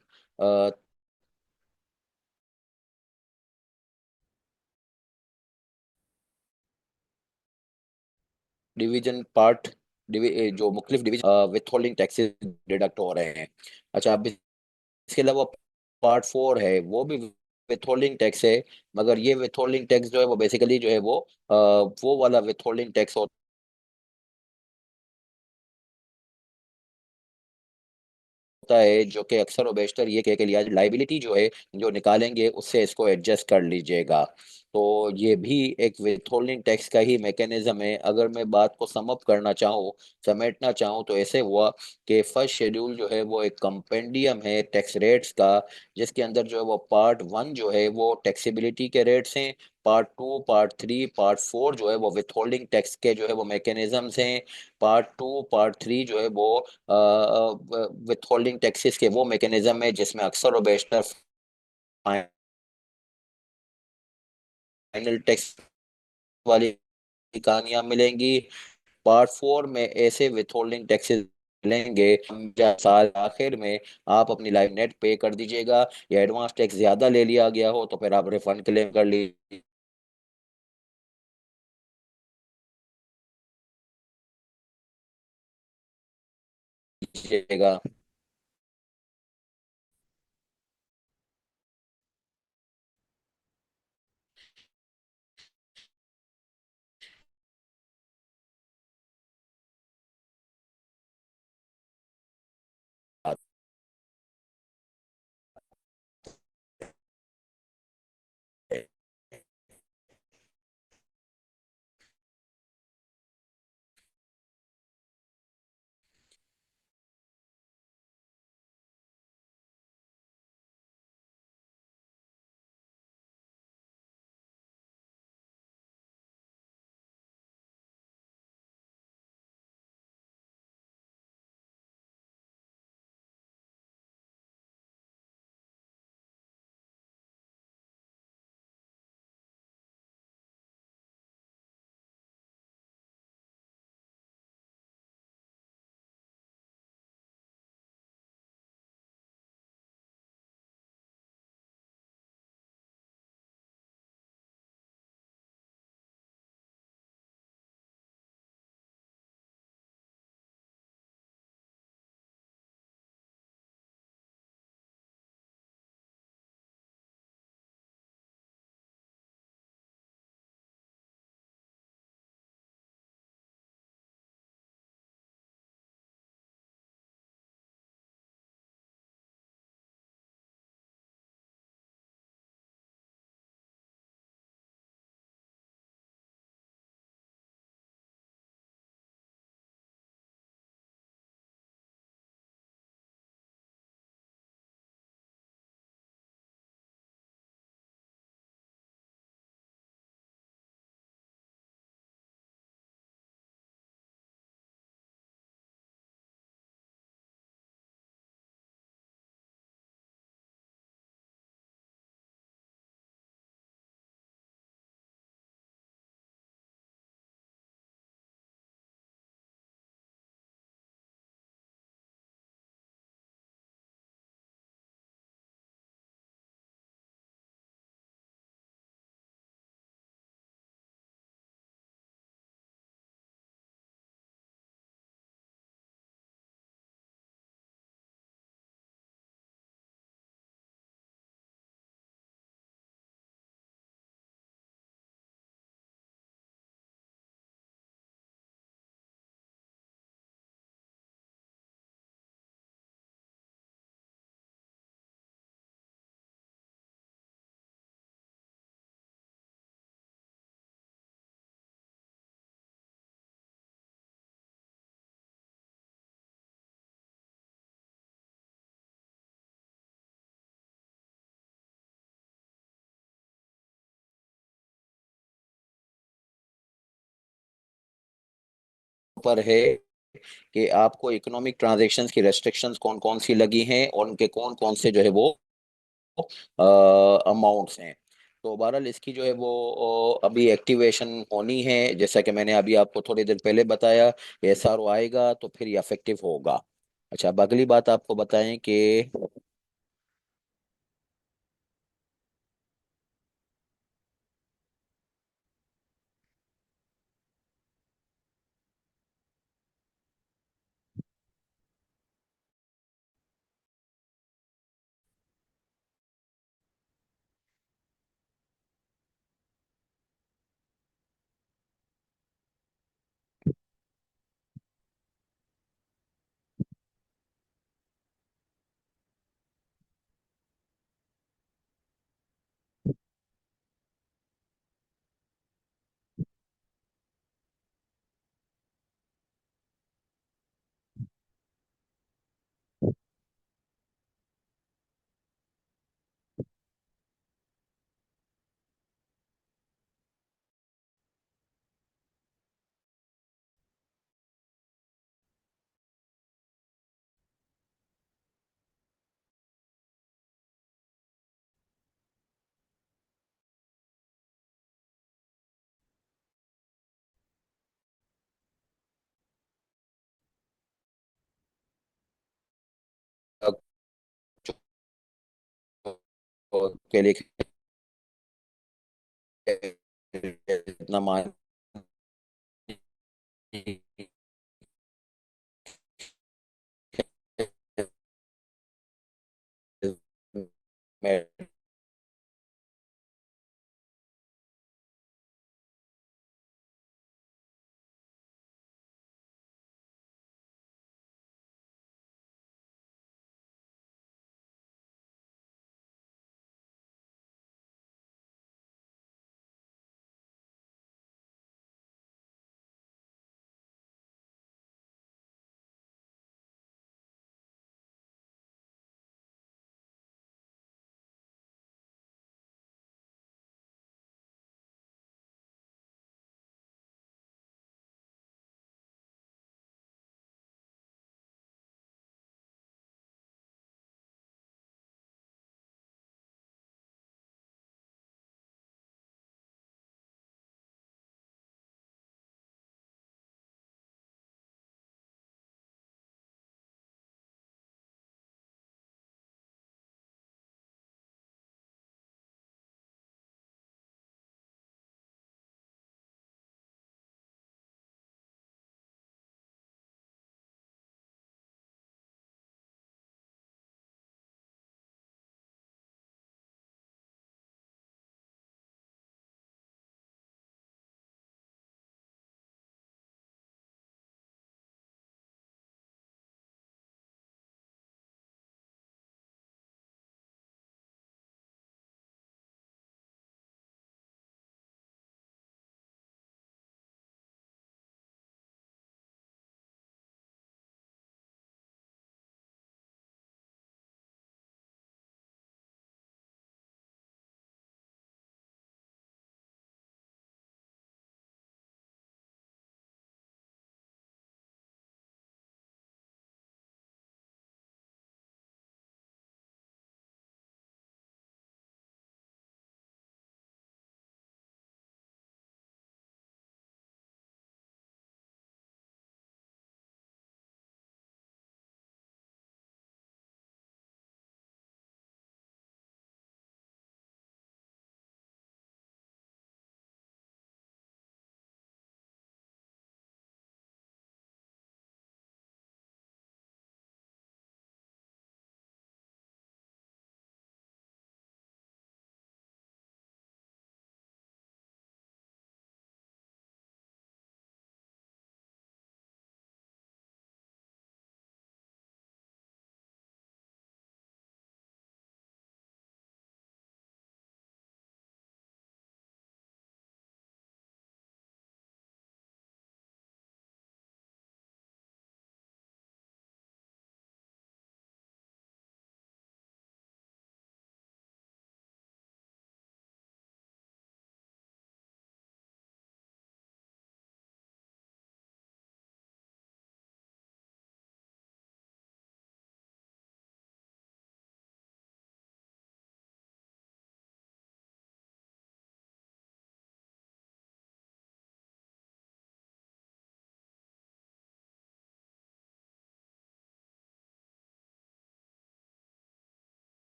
डिवीजन पार्ट, जो मुख्तलिफ division with holding taxes deduct हो रहे हैं। अच्छा, अब इसके अलावा पार्ट 4 है, वो भी विथ होल्डिंग टैक्स है, मगर ये विथ होल्डिंग टैक्स जो है वो बेसिकली जो है वो वाला विथ होल्डिंग टैक्स होता है जो कि अक्सर और बेशतर ये कह के लिया लाइबिलिटी जो है जो निकालेंगे उससे इसको एडजस्ट कर लीजिएगा। तो ये भी एक विथहोल्डिंग टैक्स का ही मैकेनिज्म है। अगर मैं बात को समअप करना चाहूँ, समेटना चाहूँ, तो ऐसे हुआ कि फर्स्ट शेड्यूल जो है वो एक कंपेंडियम है टैक्स रेट्स का, जिसके अंदर जो है वो पार्ट 1 जो है वो टैक्सेबिलिटी के रेट्स हैं, पार्ट 2, पार्ट 3, पार्ट 4 जो है वो विथहोल्डिंग टैक्स के जो है वो मैकेनिज्म्स हैं, पार्ट 2, पार्ट 3 जो है वो विथहोल्डिंग टैक्सेस के वो मैकेनिज्म है जिसमें अक्सर और बेशतर फाइनल टैक्स वाली कहानियां मिलेंगी। पार्ट 4 में ऐसे विथहोल्डिंग टैक्सेस मिलेंगे साल आखिर में आप अपनी लाइफ नेट पे कर दीजिएगा, या एडवांस टैक्स ज्यादा ले लिया गया हो तो फिर आप रिफंड क्लेम कर लीजिएगा। पर है कि आपको इकोनॉमिक ट्रांजैक्शंस की रेस्ट्रिक्शंस कौन कौन सी लगी हैं और उनके कौन कौन से जो है वो अमाउंट्स हैं। तो बहरहाल इसकी जो है वो अभी एक्टिवेशन होनी है, जैसा कि मैंने अभी आपको थोड़ी देर पहले बताया। एसआरओ आएगा तो फिर ये इफेक्टिव होगा। अच्छा, अब अगली बात आपको बताएं कि अ, के लिए इतना मान मैं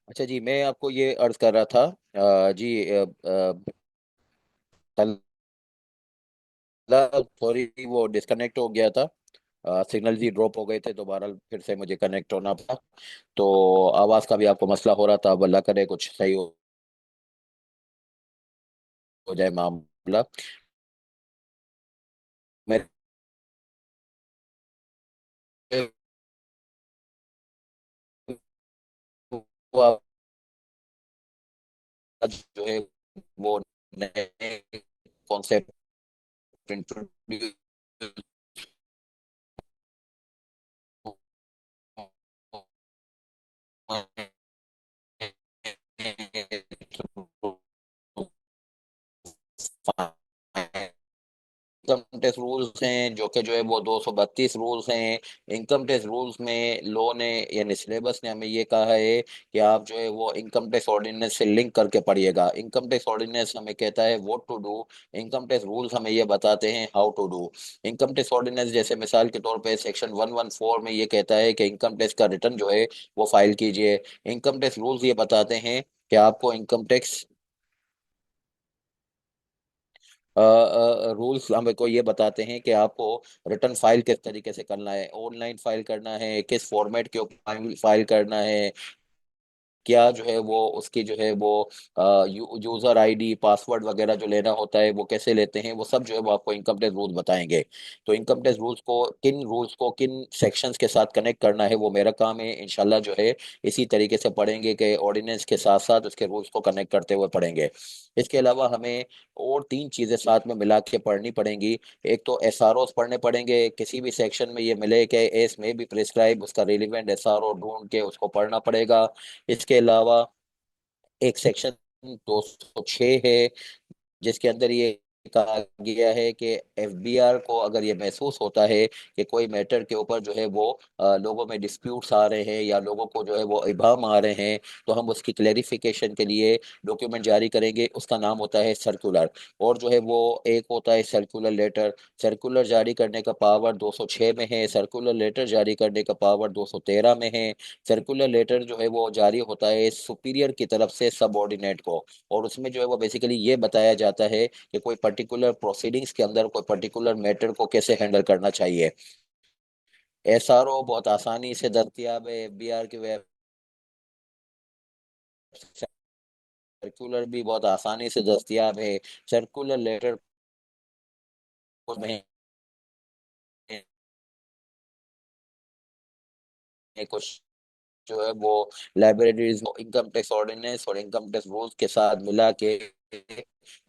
अच्छा जी, मैं आपको ये अर्ज कर रहा था जी, कल थोड़ी वो डिस्कनेक्ट हो गया था, सिग्नल जी ड्रॉप हो गए थे, तो बहरहाल फिर से मुझे कनेक्ट होना पड़ा। तो आवाज़ का भी आपको मसला हो रहा था, अब अल्लाह करे कुछ सही हो जाए मामला। मेरे को आज जो है वो नए concept introduce income tax rules हैं जो कि जो है वो 232 रूल्स हैं। इनकम टैक्स रूल्स में लॉ ने यानी सिलेबस ने हमें ये कहा है कि आप जो है वो इनकम टैक्स ऑर्डिनेंस से लिंक करके पढ़िएगा। इनकम टैक्स ऑर्डिनेंस हमें कहता है what to do, income tax rules हमें ये बताते हैं how to do. Income tax ordinance जैसे मिसाल के तौर पे सेक्शन 114 में ये कहता है कि इनकम टैक्स का रिटर्न जो है वो फाइल कीजिए। इनकम टैक्स रूल्स ये बताते हैं कि आपको इनकम टैक्स रूल्स हमें को ये बताते हैं कि आपको रिटर्न फाइल किस तरीके से करना है, ऑनलाइन फाइल करना है, किस फॉर्मेट के ऊपर फाइल करना है, क्या जो है वो उसकी जो है वो यूजर आईडी पासवर्ड वगैरह जो लेना होता है वो कैसे लेते हैं, वो सब जो है वो आपको इनकम टैक्स रूल्स बताएंगे। तो इनकम टैक्स रूल्स को किन सेक्शंस के साथ कनेक्ट करना है वो मेरा काम है, इंशाल्लाह जो है इसी तरीके से पढ़ेंगे कि ऑर्डिनेंस के साथ साथ उसके रूल्स को कनेक्ट करते हुए पढ़ेंगे। इसके अलावा हमें और तीन चीजें साथ में मिला के पढ़नी पड़ेंगी। एक तो एसआरओस पढ़ने पड़ेंगे, किसी भी सेक्शन में ये मिले कि एस में भी प्रिस्क्राइब उसका रिलीवेंट एसआरओ ढूंढ के उसको पढ़ना पड़ेगा। इसके अलावा एक सेक्शन 206 है जिसके अंदर ये कहा गया है कि एफबीआर को अगर ये महसूस होता है कि कोई मैटर के ऊपर जो है वो लोगों में डिस्प्यूट्स आ रहे हैं या लोगों को जो है वो इबाम आ रहे हैं, तो हम उसकी क्लेरिफिकेशन के लिए डॉक्यूमेंट जारी करेंगे, उसका नाम होता है सर्कुलर। और जो है वो एक होता है सर्कुलर लेटर। सर्कुलर जारी करने का पावर 206 में है, सर्कुलर लेटर जारी करने का पावर 213 में है। सर्कुलर लेटर जो है वो जारी होता है सुपीरियर की तरफ से सबऑर्डिनेट को, और उसमें जो है वो बेसिकली ये बताया जाता है कि कोई पर्टिकुलर प्रोसीडिंग्स के अंदर कोई पर्टिकुलर मैटर को कैसे हैंडल करना चाहिए। एसआरओ बहुत आसानी से दस्तयाब है एफबीआर की वेब, सर्कुलर भी बहुत आसानी से दस्तयाब है। सर्कुलर लेटर में कुछ जो है वो लाइब्रेरीज इनकम टैक्स ऑर्डिनेंस और इनकम टैक्स रूल्स के साथ मिला के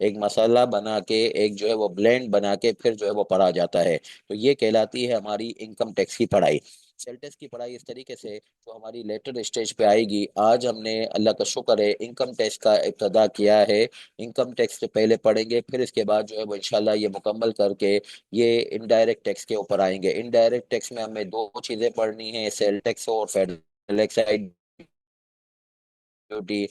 एक मसाला बना के एक जो है वो ब्लेंड बना के फिर जो है वो पढ़ा जाता है। तो ये कहलाती है हमारी इनकम टैक्स की पढ़ाई। सेल टैक्स की पढ़ाई इस तरीके से जो हमारी लेटर स्टेज पे आएगी। आज हमने अल्लाह का शुक्र है इनकम टैक्स का इब्तदा किया है। इनकम टैक्स से पहले पढ़ेंगे, फिर इसके बाद जो है वो इंशाल्लाह ये मुकम्मल करके ये इनडायरेक्ट टैक्स के ऊपर आएंगे। इनडायरेक्ट टैक्स में हमें दो चीजें पढ़नी है, सेल टैक्स और federal excise duty.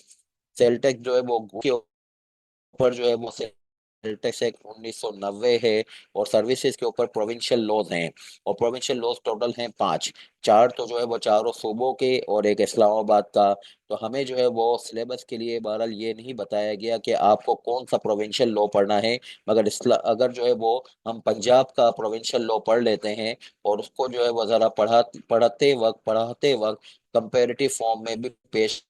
Sale tax जो है वो के ऊपर जो है वो सेल टैक्स एक्ट 1990 है, और सर्विसेज के ऊपर प्रोविंशियल लॉज हैं। और प्रोविंशियल लॉज टोटल हैं पांच। चार तो जो है वो चारों सूबों के और एक इस्लामाबाद का। तो हमें जो है वो सिलेबस के लिए बहरहाल ये नहीं बताया गया कि आपको कौन सा प्रोविंशियल लॉ पढ़ना है, मगर अगर जो है वो हम पंजाब का प्रोविंशियल लॉ पढ़ लेते हैं और उसको जो है वो जरा पढ़ाते वक्त कंपेरेटिव फॉर्म में भी पेश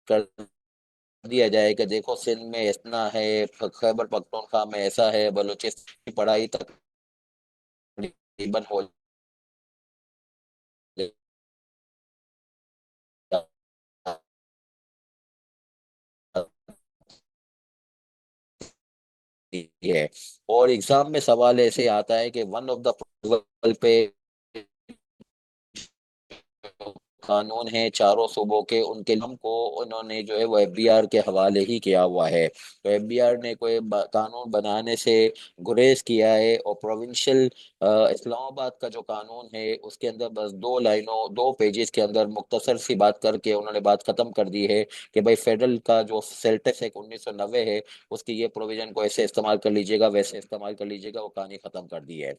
कर दिया जाए कि देखो सिंध में इतना है, खैबर पख्तूनख्वा में ऐसा है, बलूचिस्तान की पढ़ाई तकरीबन हो जाती है। और एग्जाम में सवाल ऐसे आता है कि वन ऑफ द पे कानून है चारों सूबों के, उनके नाम को उन्होंने जो है वो एफबीआर के हवाले ही किया हुआ है। तो एफबीआर ने कोई कानून बनाने से गुरेज किया है, और प्रोविंशियल इस्लामाबाद का जो कानून है उसके अंदर बस दो लाइनों दो पेजेस के अंदर मुख्तसर सी बात करके उन्होंने बात खत्म कर दी है कि भाई फेडरल का जो सेल्टेक्स एक्ट 1990 है उसकी ये प्रोविजन को ऐसे इस्तेमाल कर लीजिएगा, वैसे इस्तेमाल कर लीजिएगा, वो कहानी खत्म कर दी है।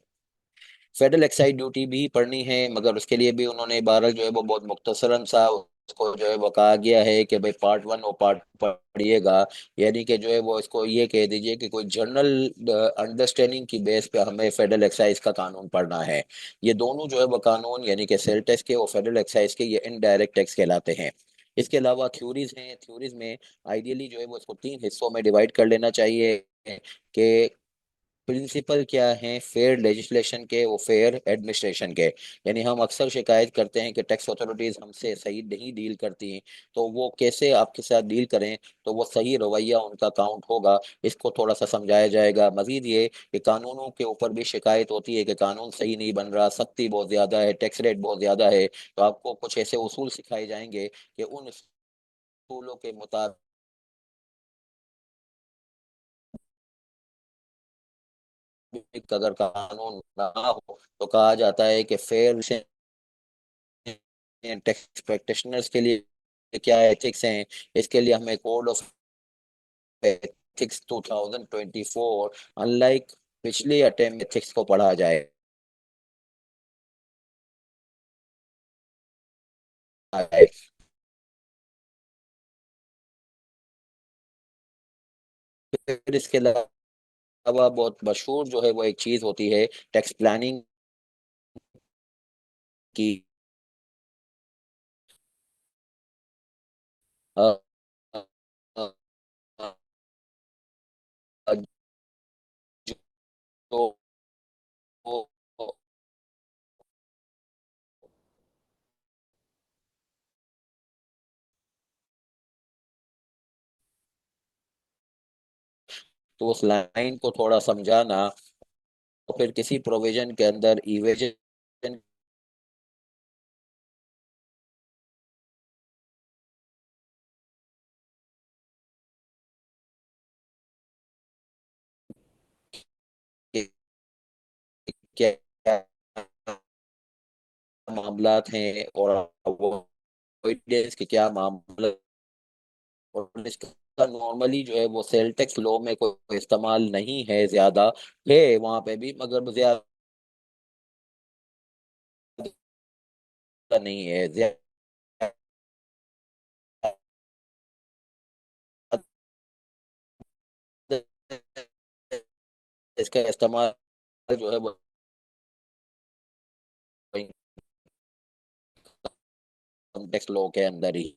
फेडरल एक्साइज ड्यूटी भी पढ़नी है, मगर उसके लिए भी उन्होंने बहरहाल जो है वो बहुत मुख्तसरन सा को जो है वो कहा गया है कि भाई पार्ट वन और पार्ट पढ़िएगा। यानी कि जो है वो इसको ये कह दीजिए कि कोई जनरल अंडरस्टैंडिंग की बेस पे हमें फेडरल एक्साइज का कानून पढ़ना है। ये दोनों जो है वो कानून यानी कि सेल टैक्स के और फेडरल एक्साइज के ये इनडायरेक्ट टैक्स कहलाते हैं। इसके अलावा थ्योरीज हैं, थ्योरीज में आइडियली जो है वो इसको तीन हिस्सों में डिवाइड कर लेना चाहिए कि प्रिंसिपल क्या हैं फेयर लेजिस्लेशन के वो फेयर एडमिनिस्ट्रेशन के। यानी हम अक्सर शिकायत करते हैं कि टैक्स अथॉरिटीज हमसे सही नहीं डील करती हैं, तो वो कैसे आपके साथ डील करें तो वो सही रवैया उनका काउंट होगा, इसको थोड़ा सा समझाया जाएगा। मजीद ये कि कानूनों के ऊपर भी शिकायत होती है कि कानून सही नहीं बन रहा, सख्ती बहुत ज़्यादा है, टैक्स रेट बहुत ज़्यादा है, तो आपको कुछ ऐसे उसूल सिखाए जाएंगे कि उन उसूलों के मुताबिक अगर कानून ना हो तो कहा जाता है कि फेयर टैक्स प्रैक्टिशनर्स के लिए क्या एथिक्स हैं, इसके लिए हमें कोड ऑफ एथिक्स 2024 अनलाइक पिछले अटेम्प्ट एथिक्स को पढ़ा जाए है। फिर इसके अलावा बहुत मशहूर जो है वो एक चीज होती है टैक्स प्लानिंग की। अ, अ, अ, अ, जो तो उस लाइन को थोड़ा समझाना, और फिर किसी प्रोविजन के अंदर इवेजन के क्या मामलात हैं और अवॉइडेंस के क्या मामला, और इसका नॉर्मली जो है वो सेल टैक्स लॉ में कोई इस्तेमाल नहीं है, ज्यादा है वहां पे भी मगर ज्यादा नहीं है ज्यादा। इसका इस्तेमाल जो है वो इनकम टैक्स लॉ के अंदर ही।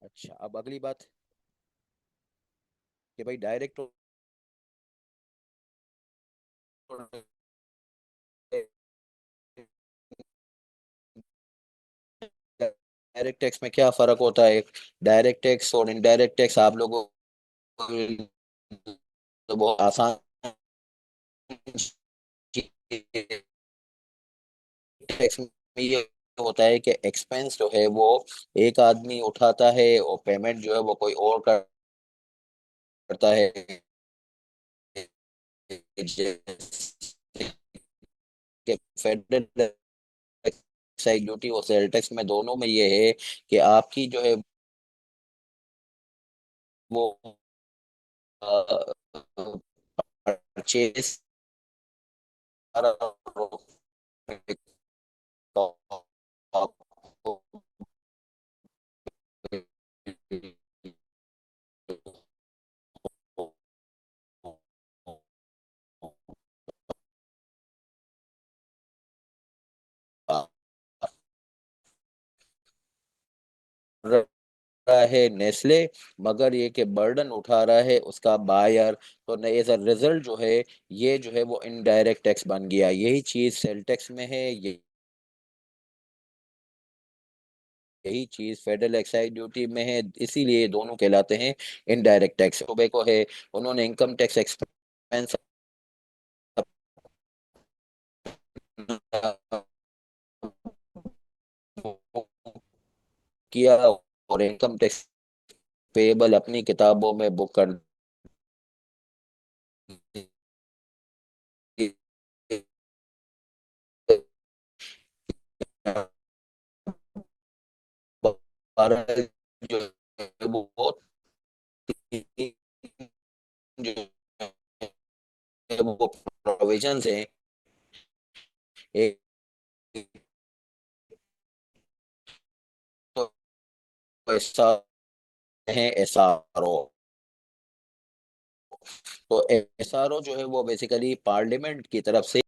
अच्छा, अब अगली बात कि भाई डायरेक्ट डायरेक्ट टैक्स में क्या फर्क होता है? डायरेक्ट टैक्स और इनडायरेक्ट टैक्स आप लोगों को तो बहुत आसान टैक्स में ये होता है कि एक्सपेंस जो है वो एक आदमी उठाता है और पेमेंट जो है वो कोई और करता है। जैसे कि फेडरल एक्साइज ड्यूटी और सेल टैक्स में दोनों में ये है कि आपकी जो है वो परचेज रहा है नेस्ले, मगर ये कि बर्डन उठा रहा है उसका बायर। तो एज अ रिजल्ट जो है ये जो है वो इनडायरेक्ट टैक्स बन गया। यही चीज सेल टैक्स में है, यही चीज फेडरल एक्साइज ड्यूटी में है, इसीलिए ये दोनों कहलाते हैं इनडायरेक्ट टैक्स। टोबैको है, उन्होंने इनकम टैक्स एक्सपेंस किया और इनकम टैक्स पेबल अपनी किताबों में बुक कर दी। 12 जो है वो जो है वो प्रोविजंस हैं। एक तो ऐसा है एसआरओ। तो एसआरओ जो है वो बेसिकली पार्लियामेंट की तरफ से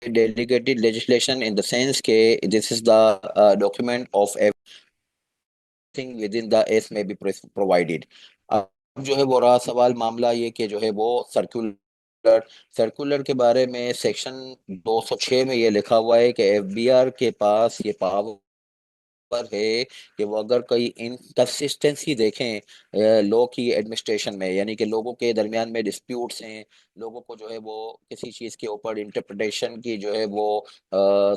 delegated legislation in the sense के this is the document of everything within the as may be provided. अब जो है वो रहा सवाल मामला ये कि जो है वो सर्कुलर सर्कुलर के बारे में सेक्शन 206 में ये लिखा हुआ है कि एफबीआर के पास ये पावर पर है कि वो अगर कोई इनकंसिस्टेंसी देखें लॉ की एडमिनिस्ट्रेशन में, यानी कि लोगों के दरमियान में डिस्प्यूट्स हैं, लोगों को जो है वो किसी चीज़ के ऊपर इंटरप्रिटेशन की जो है वो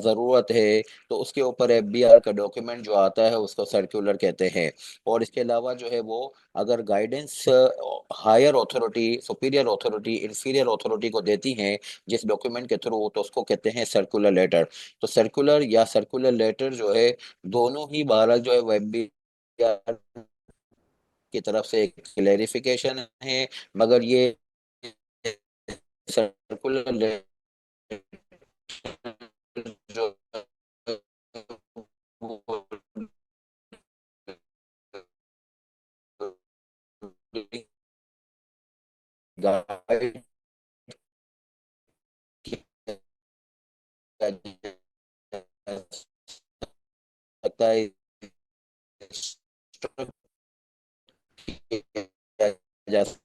ज़रूरत है, तो उसके ऊपर एफबीआर का डॉक्यूमेंट जो आता है उसको सर्कुलर कहते हैं। और इसके अलावा जो है वो अगर guidance higher authority, superior authority, inferior authority को देती हैं जिस डॉक्यूमेंट के थ्रू, तो उसको कहते हैं सर्कुलर लेटर। तो सर्कुलर या सर्कुलर लेटर जो है दोनों ही बहरहाल जो है वेब की तरफ से एक क्लेरिफिकेशन है। मगर ये सर्कुलर जो गाइड किया जा सकता है, किया जा सकता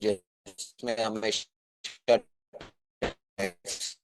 है, जिसमें हमेशा टैक्स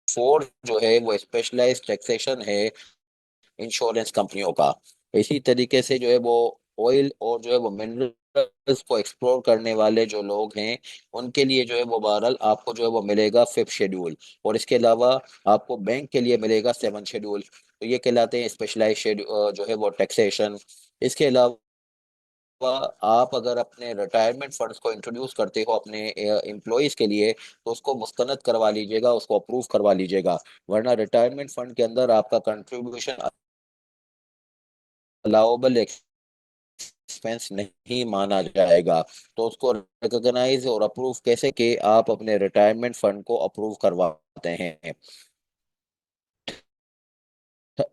फोर जो है वो स्पेशलाइज्ड टैक्सेशन है इंश्योरेंस कंपनियों का। इसी तरीके से जो है वो ऑयल और जो है वो मिनरल्स को एक्सप्लोर करने वाले जो लोग हैं उनके लिए जो है वो बहरहाल आपको जो है वो मिलेगा फिफ्थ शेड्यूल। और इसके अलावा आपको बैंक के लिए मिलेगा सेवन शेड्यूल। तो ये कहलाते हैं स्पेशलाइज शेड्यूल जो है वो टैक्सेशन। इसके अलावा आप अगर अपने रिटायरमेंट फंड्स को इंट्रोड्यूस करते हो अपने एम्प्लॉयज के लिए तो उसको मुस्तनद करवा लीजिएगा, उसको अप्रूव करवा लीजिएगा। वरना रिटायरमेंट फंड के अंदर आपका कंट्रीब्यूशन अलाउबल एक्सपेंस नहीं माना जाएगा। तो उसको रिकॉग्नाइज और अप्रूव कैसे कि आप अपने रिटायरमेंट फंड को अप्रूव करवाते हैं।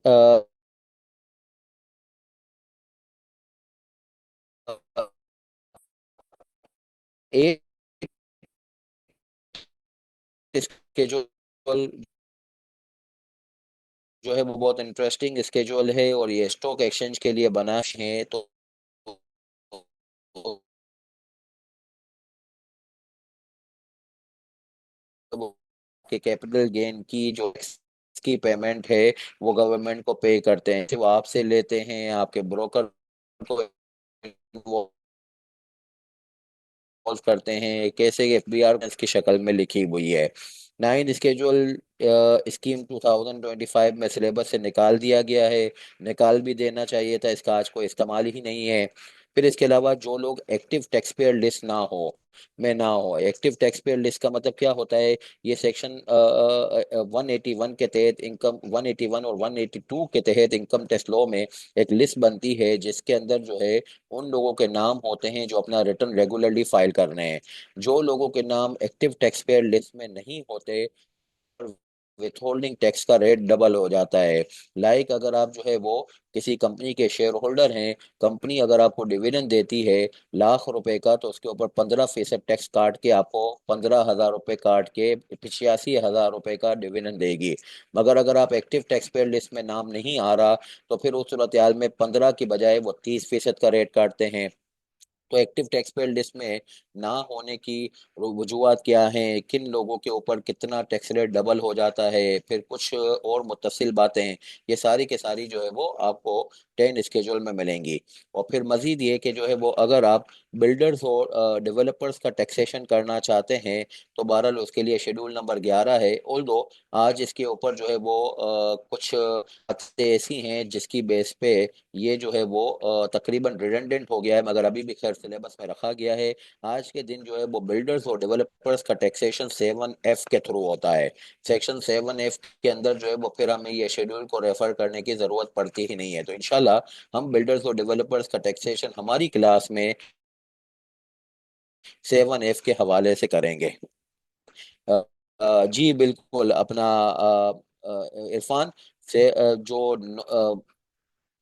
अ, एक स्केजुअल जो है वो बहुत इंटरेस्टिंग स्केजुअल है और ये स्टॉक एक्सचेंज के लिए बना है। तो के कैपिटल गेन की जो की पेमेंट है वो गवर्नमेंट को पे करते हैं, वो आपसे लेते हैं आपके ब्रोकर को इन्वॉल्व करते हैं। कैसे एफबीआर की शक्ल में लिखी हुई है। नाइन स्केजुअल स्कीम 2025 में सिलेबस से निकाल दिया गया है। निकाल भी देना चाहिए था, इसका आज कोई इस्तेमाल ही नहीं है। फिर इसके अलावा जो लोग एक्टिव टैक्स पेयर लिस्ट ना हो। एक्टिव टैक्स पेयर लिस्ट का मतलब क्या होता है? ये सेक्शन 181 के तहत इनकम 181 और 182 के तहत इनकम टैक्स लॉ में एक लिस्ट बनती है जिसके अंदर जो है उन लोगों के नाम होते हैं जो अपना रिटर्न रेगुलरली फाइल कर रहे हैं। जो लोगों के नाम एक्टिव टैक्स पेयर लिस्ट में नहीं होते, विथहोल्डिंग टैक्स का रेट डबल हो जाता है। अगर आप जो है वो किसी कंपनी के शेयर होल्डर हैं, कंपनी अगर आपको डिविडेंड देती है लाख रुपए का, तो उसके ऊपर 15% टैक्स काट के आपको 15,000 रुपये काट के 85,000 रुपये का डिविडेंड देगी। मगर अगर आप एक्टिव टैक्स पेयर लिस्ट में नाम नहीं आ रहा तो फिर उस सूरत हाल में 15 की बजाय वो 30% का रेट काटते हैं। तो एक्टिव टैक्स पेयर लिस्ट में ना होने की वजूहत क्या हैं, किन लोगों के ऊपर कितना टैक्स रेट डबल हो जाता है, फिर कुछ और मुतसिल बातें हैं, ये सारी के सारी जो है वो आपको 10 स्केड्यूल में मिलेंगी। और फिर मजीद ये कि जो है वो अगर आप बिल्डर्स और डेवलपर्स का टैक्सेशन करना चाहते हैं तो बहरहाल उसके लिए शेड्यूल नंबर 11 है। ऑल्दो आज इसके ऊपर जो है वो कुछ बातें ऐसी हैं जिसकी बेस पे ये जो है वो तकरीबन रिडंडेंट हो गया है, मगर अभी भी खैर सिलेबस में रखा गया है। आज के दिन जो है वो बिल्डर्स और डेवलपर्स का टैक्सेशन 7F के थ्रू होता है। सेक्शन 7F के अंदर जो है वो फिर हमें ये शेड्यूल को रेफर करने की जरूरत पड़ती ही नहीं है। तो इंशाल्लाह हम बिल्डर्स और डेवलपर्स का टैक्सेशन हमारी क्लास में 7F के हवाले से करेंगे। जी बिल्कुल। अपना इरफान से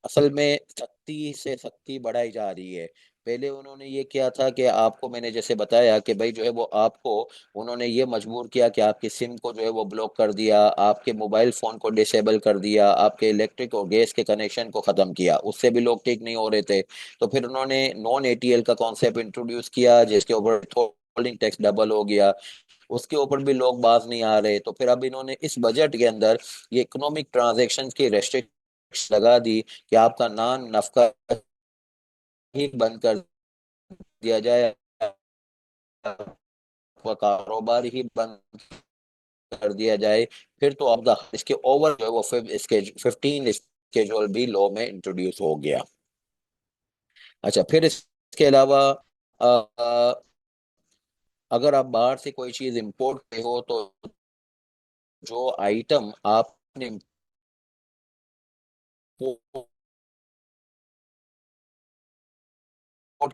असल में सख्ती से सख्ती बढ़ाई जा रही है। पहले उन्होंने ये किया था कि आपको मैंने जैसे बताया कि भाई जो है वो आपको उन्होंने ये मजबूर किया कि आपकी सिम को जो है वो ब्लॉक कर दिया, आपके मोबाइल फोन को डिसेबल कर दिया, आपके इलेक्ट्रिक और गैस के कनेक्शन को खत्म किया। उससे भी लोग ठीक नहीं हो रहे थे। तो फिर उन्होंने नॉन एटीएल का कॉन्सेप्ट इंट्रोड्यूस किया जिसके ऊपर होल्डिंग टैक्स डबल हो गया। उसके ऊपर भी लोग बाज नहीं आ रहे। तो फिर अब इन्होंने इस बजट के अंदर ये इकोनॉमिक ट्रांजैक्शन की रेस्ट्रिक्शन लगा दी कि आपका नान नफका ही बंद कर दिया जाए, आपका कारोबार ही बंद कर दिया जाए। फिर तो अब इसके ओवर जो है वो 15 स्केड्यूल भी लॉ में इंट्रोड्यूस हो गया। अच्छा, फिर इसके अलावा अगर आप बाहर से कोई चीज इंपोर्ट करते हो तो जो आइटम आपने इंपोर्ट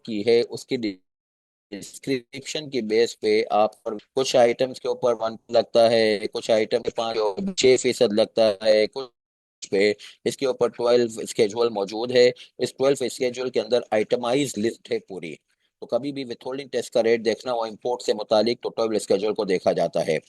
की है उसकी डिस्क्रिप्शन की बेस पे आप पर कुछ आइटम्स के ऊपर 1 लगता है, कुछ आइटम के 5-6% लगता है, कुछ पे इसके ऊपर 12 स्केड्यूल मौजूद है। इस 12 स्केड्यूल के अंदर आइटमाइज लिस्ट है पूरी। तो कभी भी विथहोल्डिंग टैक्स का रेट देखना हो इम्पोर्ट से मुतालिक तो 12 स्केड्यूल को देखा जाता है।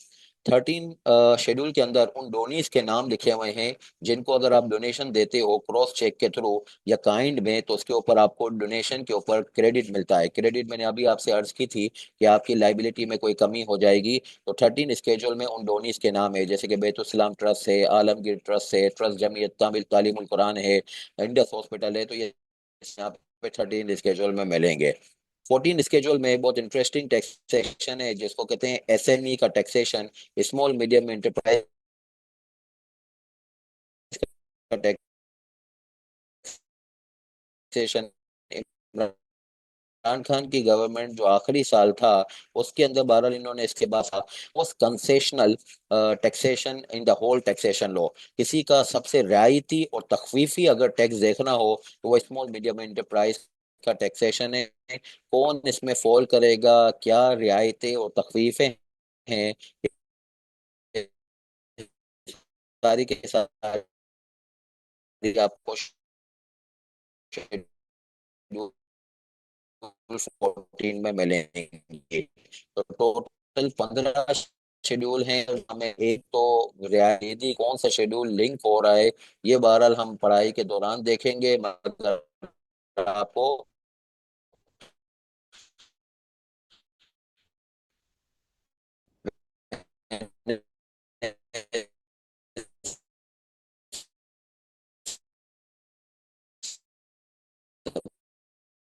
13 शेड्यूल के अंदर उन डोनीज के नाम लिखे हुए हैं जिनको अगर आप डोनेशन देते हो क्रॉस चेक के थ्रू या काइंड में तो उसके ऊपर आपको डोनेशन के ऊपर क्रेडिट मिलता है। क्रेडिट मैंने अभी आपसे अर्ज की थी कि आपकी लाइबिलिटी में कोई कमी हो जाएगी। तो 13 स्केड्यूल में उन डोनीज के नाम है जैसे कि बैतुल ट्रस्ट है, आलमगीर ट्रस्ट है, ट्रस्ट जमीयत तामिल तालीमुल कुरान है, इंडस हॉस्पिटल है। तो ये यहाँ पे 13 स्केड्यूल में मिलेंगे। 14 स्केड्यूल में बहुत इंटरेस्टिंग टैक्सेशन है जिसको कहते हैं एसएमई का टैक्सेशन, स्मॉल मीडियम एंटरप्राइज का टैक्सेशन। इमरान खान की गवर्नमेंट जो आखिरी साल था उसके अंदर बहरहाल इन्होंने इसके बाद उस concessional taxation in the whole taxation law, किसी का सबसे रियायती और तखफीफी अगर टैक्स देखना हो तो वो स्मॉल मीडियम एंटरप्राइज का टैक्सेशन है। कौन इसमें फॉल करेगा, क्या रियायतें और तखफीफें हैं, सारी के सारी आपको शेड्यूल 14 में मिलेंगे। तो टोटल 15 शेड्यूल हैं। हमें एक तो रियायती कौन सा शेड्यूल लिंक हो रहा है ये बहरहाल हम पढ़ाई के दौरान देखेंगे, मगर आपको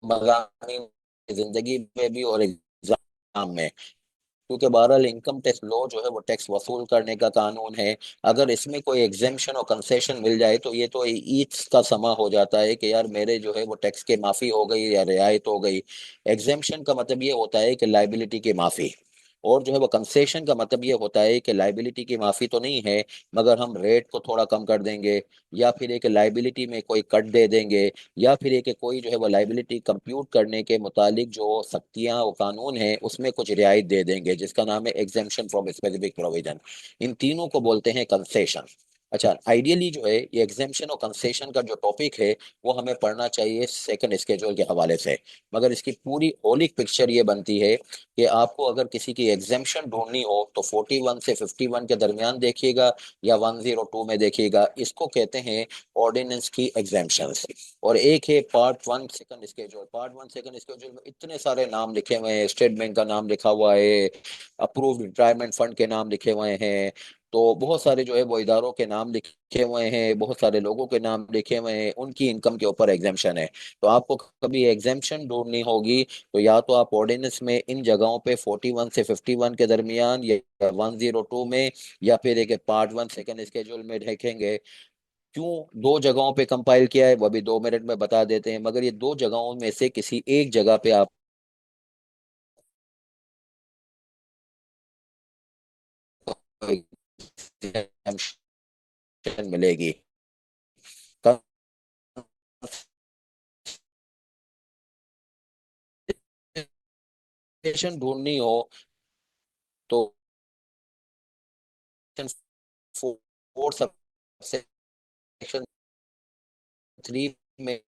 मज़ानी जिंदगी में भी और एग्जाम में, क्योंकि बहरहाल इनकम टैक्स लॉ जो है वो टैक्स वसूल करने का कानून है। अगर इसमें कोई एग्जेम्पशन और कंसेशन मिल जाए तो ये तो ईच का समा हो जाता है कि यार मेरे जो है वो टैक्स के माफी हो गई या रियायत हो गई। एग्जेम्पशन का मतलब ये होता है कि लाइबिलिटी की माफी, और जो है वो कंसेशन का मतलब ये होता है कि लाइबिलिटी की माफी तो नहीं है मगर हम रेट को थोड़ा कम कर देंगे, या फिर एक लाइबिलिटी में कोई कट दे देंगे, या फिर एक कोई जो है वो लाइबिलिटी कंप्यूट करने के मुतालिक जो सख्तियां वो कानून है उसमें कुछ रियायत दे देंगे जिसका नाम है एग्जेम्पशन फ्रॉम स्पेसिफिक प्रोविजन। इन तीनों को बोलते हैं कंसेशन। अच्छा, आइडियली जो है ये एग्जेम्पशन और कंसेशन का जो टॉपिक है वो हमें पढ़ना चाहिए सेकंड स्केड्यूल के हवाले से। मगर इसकी पूरी होलिक पिक्चर ये बनती है कि आपको अगर किसी की एग्जेम्पशन ढूंढनी हो तो 41 से 51 के दरमियान देखिएगा या 102 में देखिएगा। इसको कहते हैं ऑर्डिनेंस की एग्जेम्पशंस। और एक है part 1 second schedule. Part 1 second schedule में इतने सारे नाम लिखे हुए हैं, स्टेट बैंक का नाम लिखा हुआ है, अप्रूव्ड रिटायरमेंट फंड के नाम लिखे हुए हैं, तो बहुत सारे जो है वो इदारों के नाम लिखे हुए हैं, बहुत सारे लोगों के नाम लिखे हुए हैं, उनकी इनकम के ऊपर एग्जेम्पशन है। तो आपको कभी एग्जेम्पशन ढूंढनी होगी तो या तो आप ऑर्डिनेंस में इन जगहों पे 41 से 51 के दरमियान या 102 में या फिर एक पार्ट 1 सेकंड स्केड्यूल में देखेंगे। क्यों दो जगहों पे कंपाइल किया है वो भी 2 मिनट में बता देते हैं, मगर ये दो जगहों में से किसी एक जगह पे आप मिलेगी। कंसेशन ढूंढनी हो तो सेक्शन 4 सब सेक्शन 3 में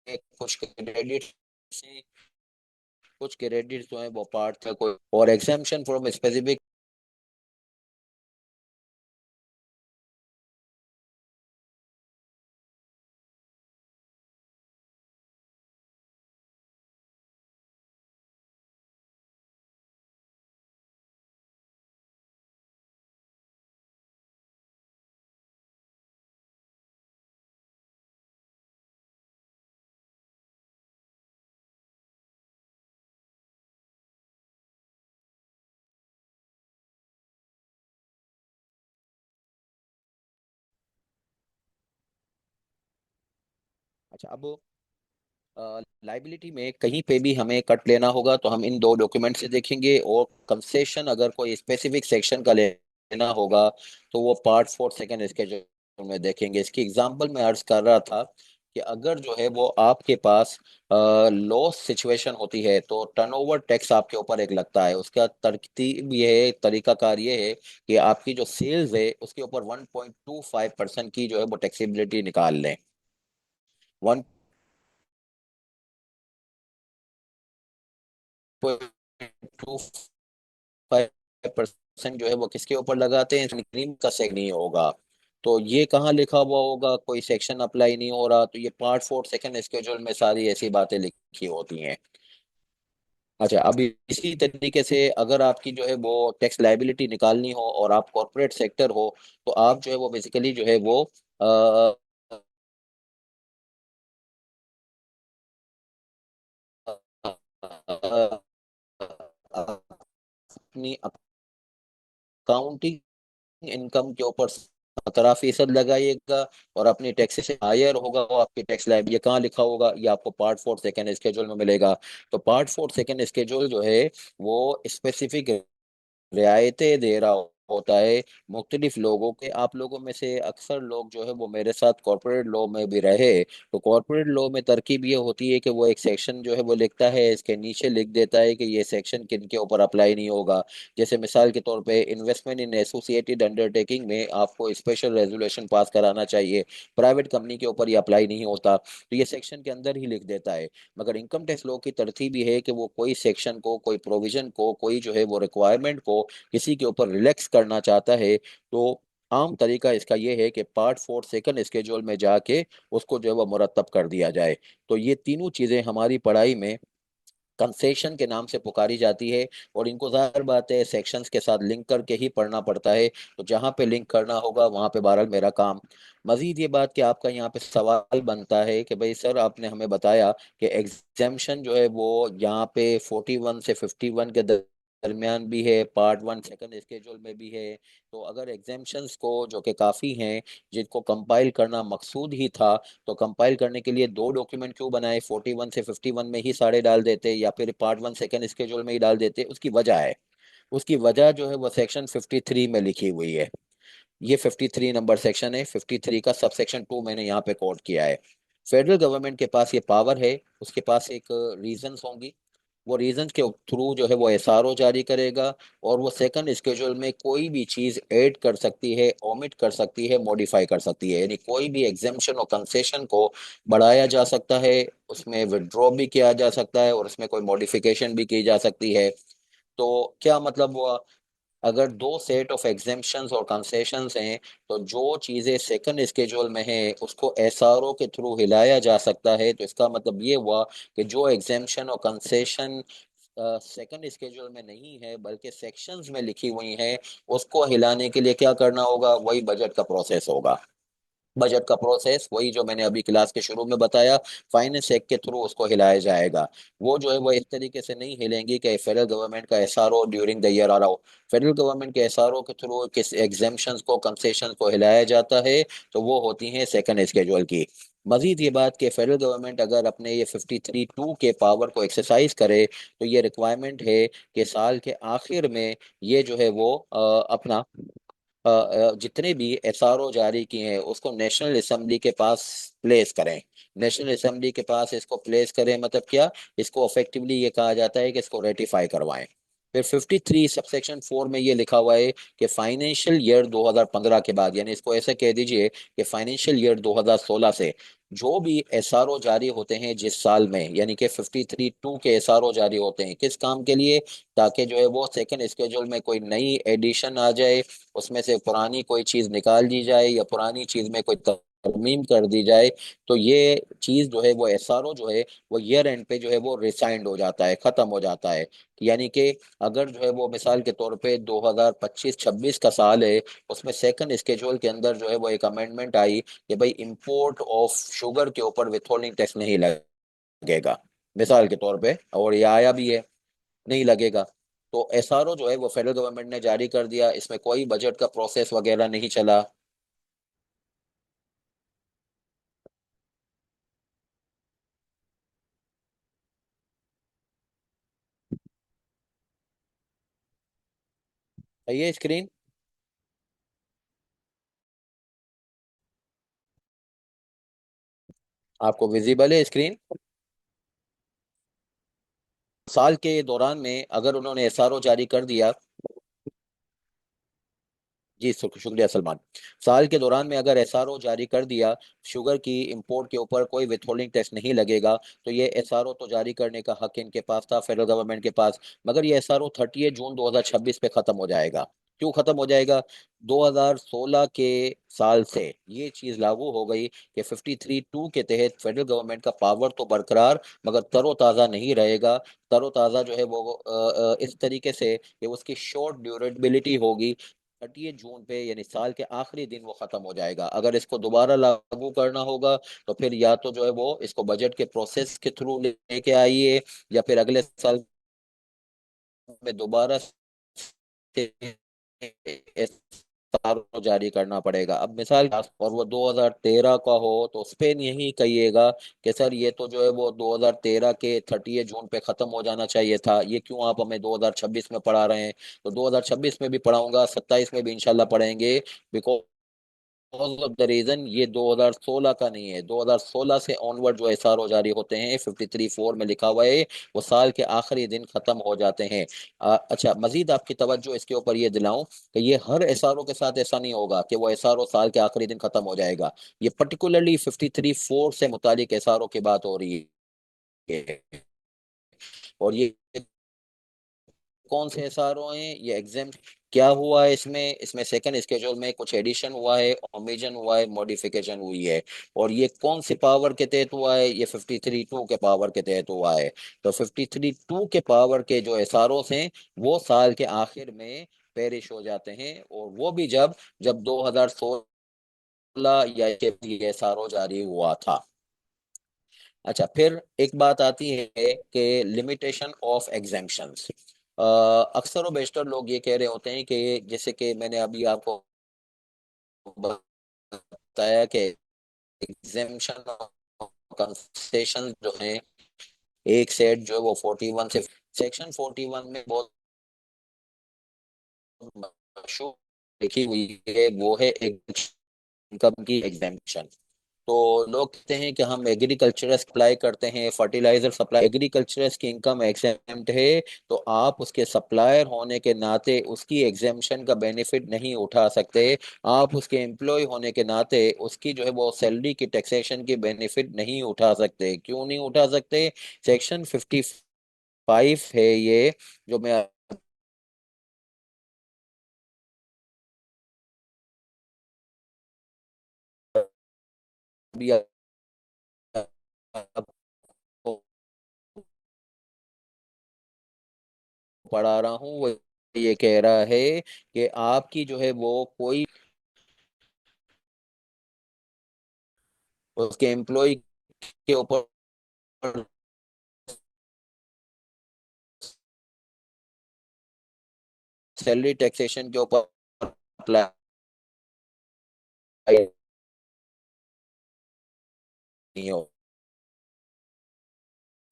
कुछ क्रेडिट से कुछ क्रेडिट जो है वो पार्ट था कोई और एग्जाम्पशन फ्रॉम स्पेसिफिक अच्छा, अब लाइबिलिटी में कहीं पे भी हमें कट लेना होगा तो हम इन दो डॉक्यूमेंट से देखेंगे, और कंसेशन अगर कोई स्पेसिफिक सेक्शन का लेना होगा तो वो पार्ट 4 सेकंड स्केड्यूल में देखेंगे। इसकी एग्जांपल मैं अर्ज कर रहा था कि अगर जो है वो आपके पास लॉस सिचुएशन होती है तो टर्नओवर टैक्स आपके ऊपर एक लगता है। उसका तरकीब ये है, तरीकाकार ये है कि आपकी जो सेल्स है उसके ऊपर 1.25% की जो है वो टैक्सेबिलिटी निकाल लें। 5% जो है वो किसके ऊपर लगाते हैं, क्रीम का सेक नहीं होगा। तो ये कहाँ लिखा हुआ होगा, कोई सेक्शन अप्लाई नहीं हो रहा, तो ये पार्ट 4 सेकंड स्केड्यूल में सारी ऐसी बातें लिखी होती हैं। अच्छा, अभी इसी तरीके से अगर आपकी जो है वो टैक्स लाइबिलिटी निकालनी हो और आप कॉरपोरेट सेक्टर हो, तो आप जो है वो बेसिकली जो है वो अपनी अकाउंटिंग इनकम के ऊपर 17% लगाइएगा, और अपनी टैक्स से हायर होगा वो आपकी टैक्स लाइब। ये कहाँ लिखा होगा, ये आपको पार्ट 4 सेकंड स्केड्यूल में मिलेगा। तो पार्ट 4 सेकंड स्केड्यूल जो है वो स्पेसिफिक रियायतें दे रहा होता है मुख्तलिफ लोगों के। आप लोगों में से अक्सर लोग जो है वो मेरे साथ कॉरपोरेट लॉ में भी रहे। तो कॉरपोरेट लॉ में तरकीब ये होती है कि वो एक सेक्शन जो है वो लिखता है, इसके नीचे लिख देता है कि ये सेक्शन किन के ऊपर अप्लाई नहीं होगा। जैसे मिसाल के तौर पे इन्वेस्टमेंट इन एसोसिएटेड अंडरटेकिंग में आपको स्पेशल रेजोल्यूशन पास कराना चाहिए, प्राइवेट कंपनी के ऊपर ये अप्लाई नहीं होता, तो ये सेक्शन के अंदर ही लिख देता है। मगर इनकम टैक्स लॉ की तरतीब ये है कि वो कोई सेक्शन को, कोई प्रोविजन को, कोई जो है वो रिक्वायरमेंट को किसी के ऊपर रिलैक्स करना चाहता है, तो आम तरीका इसका ये है कि पार्ट 4 सेकंड स्केड्यूल में जाके उसको जो है वो मुरतब कर दिया जाए। तो ये तीनों चीजें हमारी पढ़ाई में कंसेशन के नाम से पुकारी जाती है, और इनको जाहिर बात है सेक्शंस के साथ लिंक करके ही पढ़ना पड़ता है। तो जहाँ पे लिंक करना होगा वहाँ पे बहरहाल मेरा काम। मजीद ये बात कि आपका यहाँ पे सवाल बनता है कि भाई सर, आपने हमें बताया कि एग्जाम्शन जो है वो यहाँ पे 41 से 51 के दरमियान भी है, पार्ट 1 सेकंड स्केड्यूल में भी है। तो अगर एग्जाम्शंस को, जो कि काफ़ी हैं, जिनको कंपाइल करना मकसूद ही था, तो कंपाइल करने के लिए दो डॉक्यूमेंट क्यों बनाए, 41 से 51 में ही सारे डाल देते या फिर पार्ट 1 सेकंड स्केड्यूल में ही डाल देते। उसकी वजह है, उसकी वजह जो है वो सेक्शन 53 में लिखी हुई है। ये 53 नंबर सेक्शन है, 53 का सब सेक्शन 2 मैंने यहाँ पे कोट किया है। फेडरल गवर्नमेंट के पास ये पावर है, उसके पास एक रीजंस होंगी, वो रीजंस के थ्रू जो है वो एसआरओ जारी करेगा, और वो सेकंड स्केड्यूल में कोई भी चीज ऐड कर सकती है, ओमिट कर सकती है, मॉडिफाई कर सकती है। यानी कोई भी एग्जेम्पशन और कंसेशन को बढ़ाया जा सकता है, उसमें विड्रॉ भी किया जा सकता है, और उसमें कोई मॉडिफिकेशन भी की जा सकती है। तो क्या मतलब हुआ, अगर दो सेट ऑफ एग्जेम्पशंस और कंसेशंस हैं, तो जो चीज़ें सेकंड स्केड्यूल में है उसको एसआरओ के थ्रू हिलाया जा सकता है। तो इसका मतलब ये हुआ कि जो एग्जेम्पशन और कंसेशन सेकंड स्केड्यूल में नहीं है बल्कि सेक्शंस में लिखी हुई हैं, उसको हिलाने के लिए क्या करना होगा, वही बजट का प्रोसेस होगा। बजट का प्रोसेस वही जो मैंने अभी क्लास के शुरू में बताया, फाइनेंस एक्ट के थ्रू उसको हिलाया जाएगा। वो जो है वो इस तरीके से नहीं हिलेंगी कि फेडरल गवर्नमेंट का एसआरओ ड्यूरिंग द ईयर आ रहा हो। फेडरल गवर्नमेंट के एसआरओ के थ्रू किस एग्जेम्पशंस को, कंसेशंस को हिलाया जाता है, तो वो होती हैं सेकंड स्केड्यूल की। मजीद ये बात कि फेडरल गवर्नमेंट अगर अपने ये 53(2) के पावर को एक्सरसाइज करे, तो ये रिक्वायरमेंट है कि साल के आखिर में ये जो है वो अपना जितने भी एसआरओ जारी किए हैं उसको नेशनल असेंबली के पास प्लेस करें। नेशनल असेंबली के पास इसको प्लेस करें मतलब क्या, इसको इफेक्टिवली ये कहा जाता है कि इसको रेटिफाई करवाएं। फिर 53 सबसेक्शन 4 में ये लिखा हुआ है कि फाइनेंशियल ईयर 2015 के बाद, यानी इसको ऐसे कह दीजिए कि फाइनेंशियल ईयर 2016 से जो भी एसआरओ जारी होते हैं जिस साल में, यानी कि 53(2) के एसआरओ जारी होते हैं किस काम के लिए, ताकि जो है वो सेकंड स्केड्यूल में कोई नई एडिशन आ जाए, उसमें से पुरानी कोई चीज निकाल दी जाए या पुरानी चीज में कोई तरमीम कर दी जाए, तो ये चीज जो है वो एसआरओ जो है वो ईयर एंड पे जो है वो रिसाइंड हो जाता है, खत्म हो जाता है। यानी कि अगर जो है वो मिसाल के तौर पे 2025-26 का साल है, उसमें सेकंड स्केड्यूल के अंदर जो है वो एक अमेंडमेंट आई कि भाई इंपोर्ट ऑफ शुगर के ऊपर विथहोल्डिंग टैक्स नहीं लगेगा, मिसाल के तौर पे, और ये आया भी है, नहीं लगेगा। तो एसआरओ जो है वो फेडरल गवर्नमेंट ने जारी कर दिया, इसमें कोई बजट का प्रोसेस वगैरह नहीं चला। ये स्क्रीन आपको विजिबल है स्क्रीन? साल के दौरान में अगर उन्होंने एसआरओ जारी कर दिया, जी शुक्रिया सलमान। साल के दौरान में अगर एसआरओ जारी कर दिया, शुगर की इंपोर्ट के ऊपर कोई विथहोल्डिंग टैक्स नहीं लगेगा, तो ये एसआरओ तो जारी करने का हक इनके पास था, फेडरल गवर्नमेंट के पास। मगर ये एसआरओ 30 जून 2026 पे खत्म हो जाएगा। क्यों खत्म हो जाएगा? 2016 के साल से ये चीज लागू हो गई कि 53(2) के तहत फेडरल गवर्नमेंट का पावर तो बरकरार, मगर तरोताजा नहीं रहेगा। तरोताजा जो है वो इस तरीके से कि उसकी शॉर्ट ड्यूरेबिलिटी होगी। 30 जून पे यानी साल के आखिरी दिन वो खत्म हो जाएगा। अगर इसको दोबारा लागू करना होगा तो फिर या तो जो है वो इसको बजट के प्रोसेस के थ्रू लेके आइए, या फिर अगले साल में दोबारा से SRO जारी करना पड़ेगा। अब मिसाल और वो 2013 का हो तो स्पेन यही कहिएगा कि सर ये तो जो है वो 2013 के 30 जून पे खत्म हो जाना चाहिए था, ये क्यों आप हमें 2026 में पढ़ा रहे हैं? तो 2026 में भी पढ़ाऊंगा, 27 में भी इंशाल्लाह पढ़ेंगे। बिकॉज ऑफ द रीजन ये 2016 का नहीं है, 2016 से ऑनवर्ड जो एसआरओ जारी होते हैं 53(4) में लिखा हुआ है, वो साल के आखिरी दिन खत्म हो जाते हैं। अच्छा, मजीद आपकी तवज्जो इसके ऊपर ये दिलाऊं कि ये हर एसआरओ के साथ ऐसा नहीं होगा कि वो एसआरओ साल के आखिरी दिन खत्म हो जाएगा। ये पर्टिकुलरली 53(4) से मुतालिक एसआरओ की बात हो रही है। और ये कौन से एसआरओ हैं, ये एग्जाम क्या हुआ है इसमें? इसमें सेकंड स्केड्यूल में कुछ एडिशन हुआ है, ओमिशन हुआ है, मॉडिफिकेशन हुई है। और ये कौन सी पावर के तहत हुआ है? ये 53(2) के पावर के तहत हुआ है। तो 53(2) के पावर के जो एसआरओ हैं वो साल के आखिर में पेरिश हो जाते हैं, और वो भी जब जब 2016 या के एसआरओ जारी हुआ था। अच्छा, फिर एक बात आती है कि लिमिटेशन ऑफ एग्जेम्पशंस। अक्सर व बेशतर लोग ये कह रहे होते हैं कि जैसे कि मैंने अभी आपको बताया कि एग्जेम्पशन कंसेशन जो है, एक सेट जो है वो 41 से सेक्शन 41 में बहुत मशहूर लिखी हुई है, वो है इनकम की एग्जेम्पशन। तो लोग कहते हैं कि हम एग्रीकल्चर सप्लाई करते हैं, फर्टिलाइजर सप्लाई, एग्रीकल्चर की इनकम एग्जेम्प्ट है, तो आप उसके सप्लायर होने के नाते उसकी एग्जेम्पशन का बेनिफिट नहीं उठा सकते। आप उसके एम्प्लॉय होने के नाते उसकी जो है वो सैलरी की टैक्सेशन की बेनिफिट नहीं उठा सकते। क्यों नहीं उठा सकते? सेक्शन 55 है ये, जो मैं अभी आपको पढ़ा रहा हूँ, वो ये कह रहा है कि आपकी जो है वो कोई उसके एम्प्लॉय के ऊपर सैलरी टैक्सेशन के ऊपर अप्लाई नहीं हो।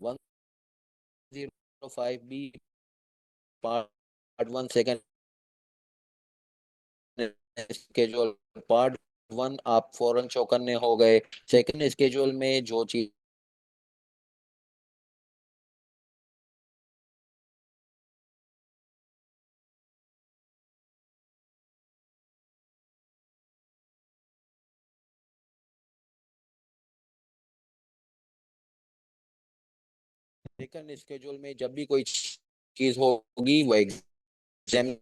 105B part 1 second schedule, part 1 आप फौरन चौकन्ने हो गए। सेकंड स्केड्यूल में जो चीज सेकंड स्केड्यूल में जब भी कोई चीज होगी वो एग्जाम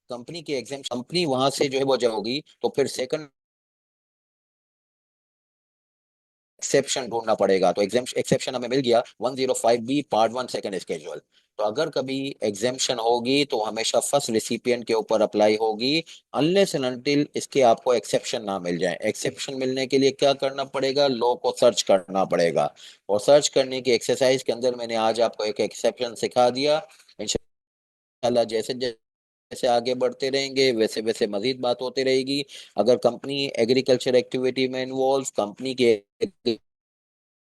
कंपनी की एग्जाम, कंपनी वहां से जो है वो जाओगी, तो फिर सेकंड एक्सेप्शन ढूंढना पड़ेगा। तो एक्सेप्शन हमें मिल गया 105B पार्ट 1 सेकंड स्केड्यूल। तो अगर कभी एग्जेम्पशन होगी तो हमेशा फर्स्ट रिसिपिएंट के ऊपर अप्लाई होगी, अनलेस एंड अनटिल इसके आपको एक्सेप्शन ना मिल जाए। एक्सेप्शन मिलने के लिए क्या करना पड़ेगा, लॉ को सर्च करना पड़ेगा। और सर्च करने की एक्सरसाइज के अंदर मैंने आज आपको एक एक्सेप्शन सिखा दिया। इंशाल्लाह जैसे जैसे आगे बढ़ते रहेंगे वैसे वैसे मजीद बात होती रहेगी। अगर कंपनी एग्रीकल्चर एक्टिविटी में इन्वॉल्व, कंपनी के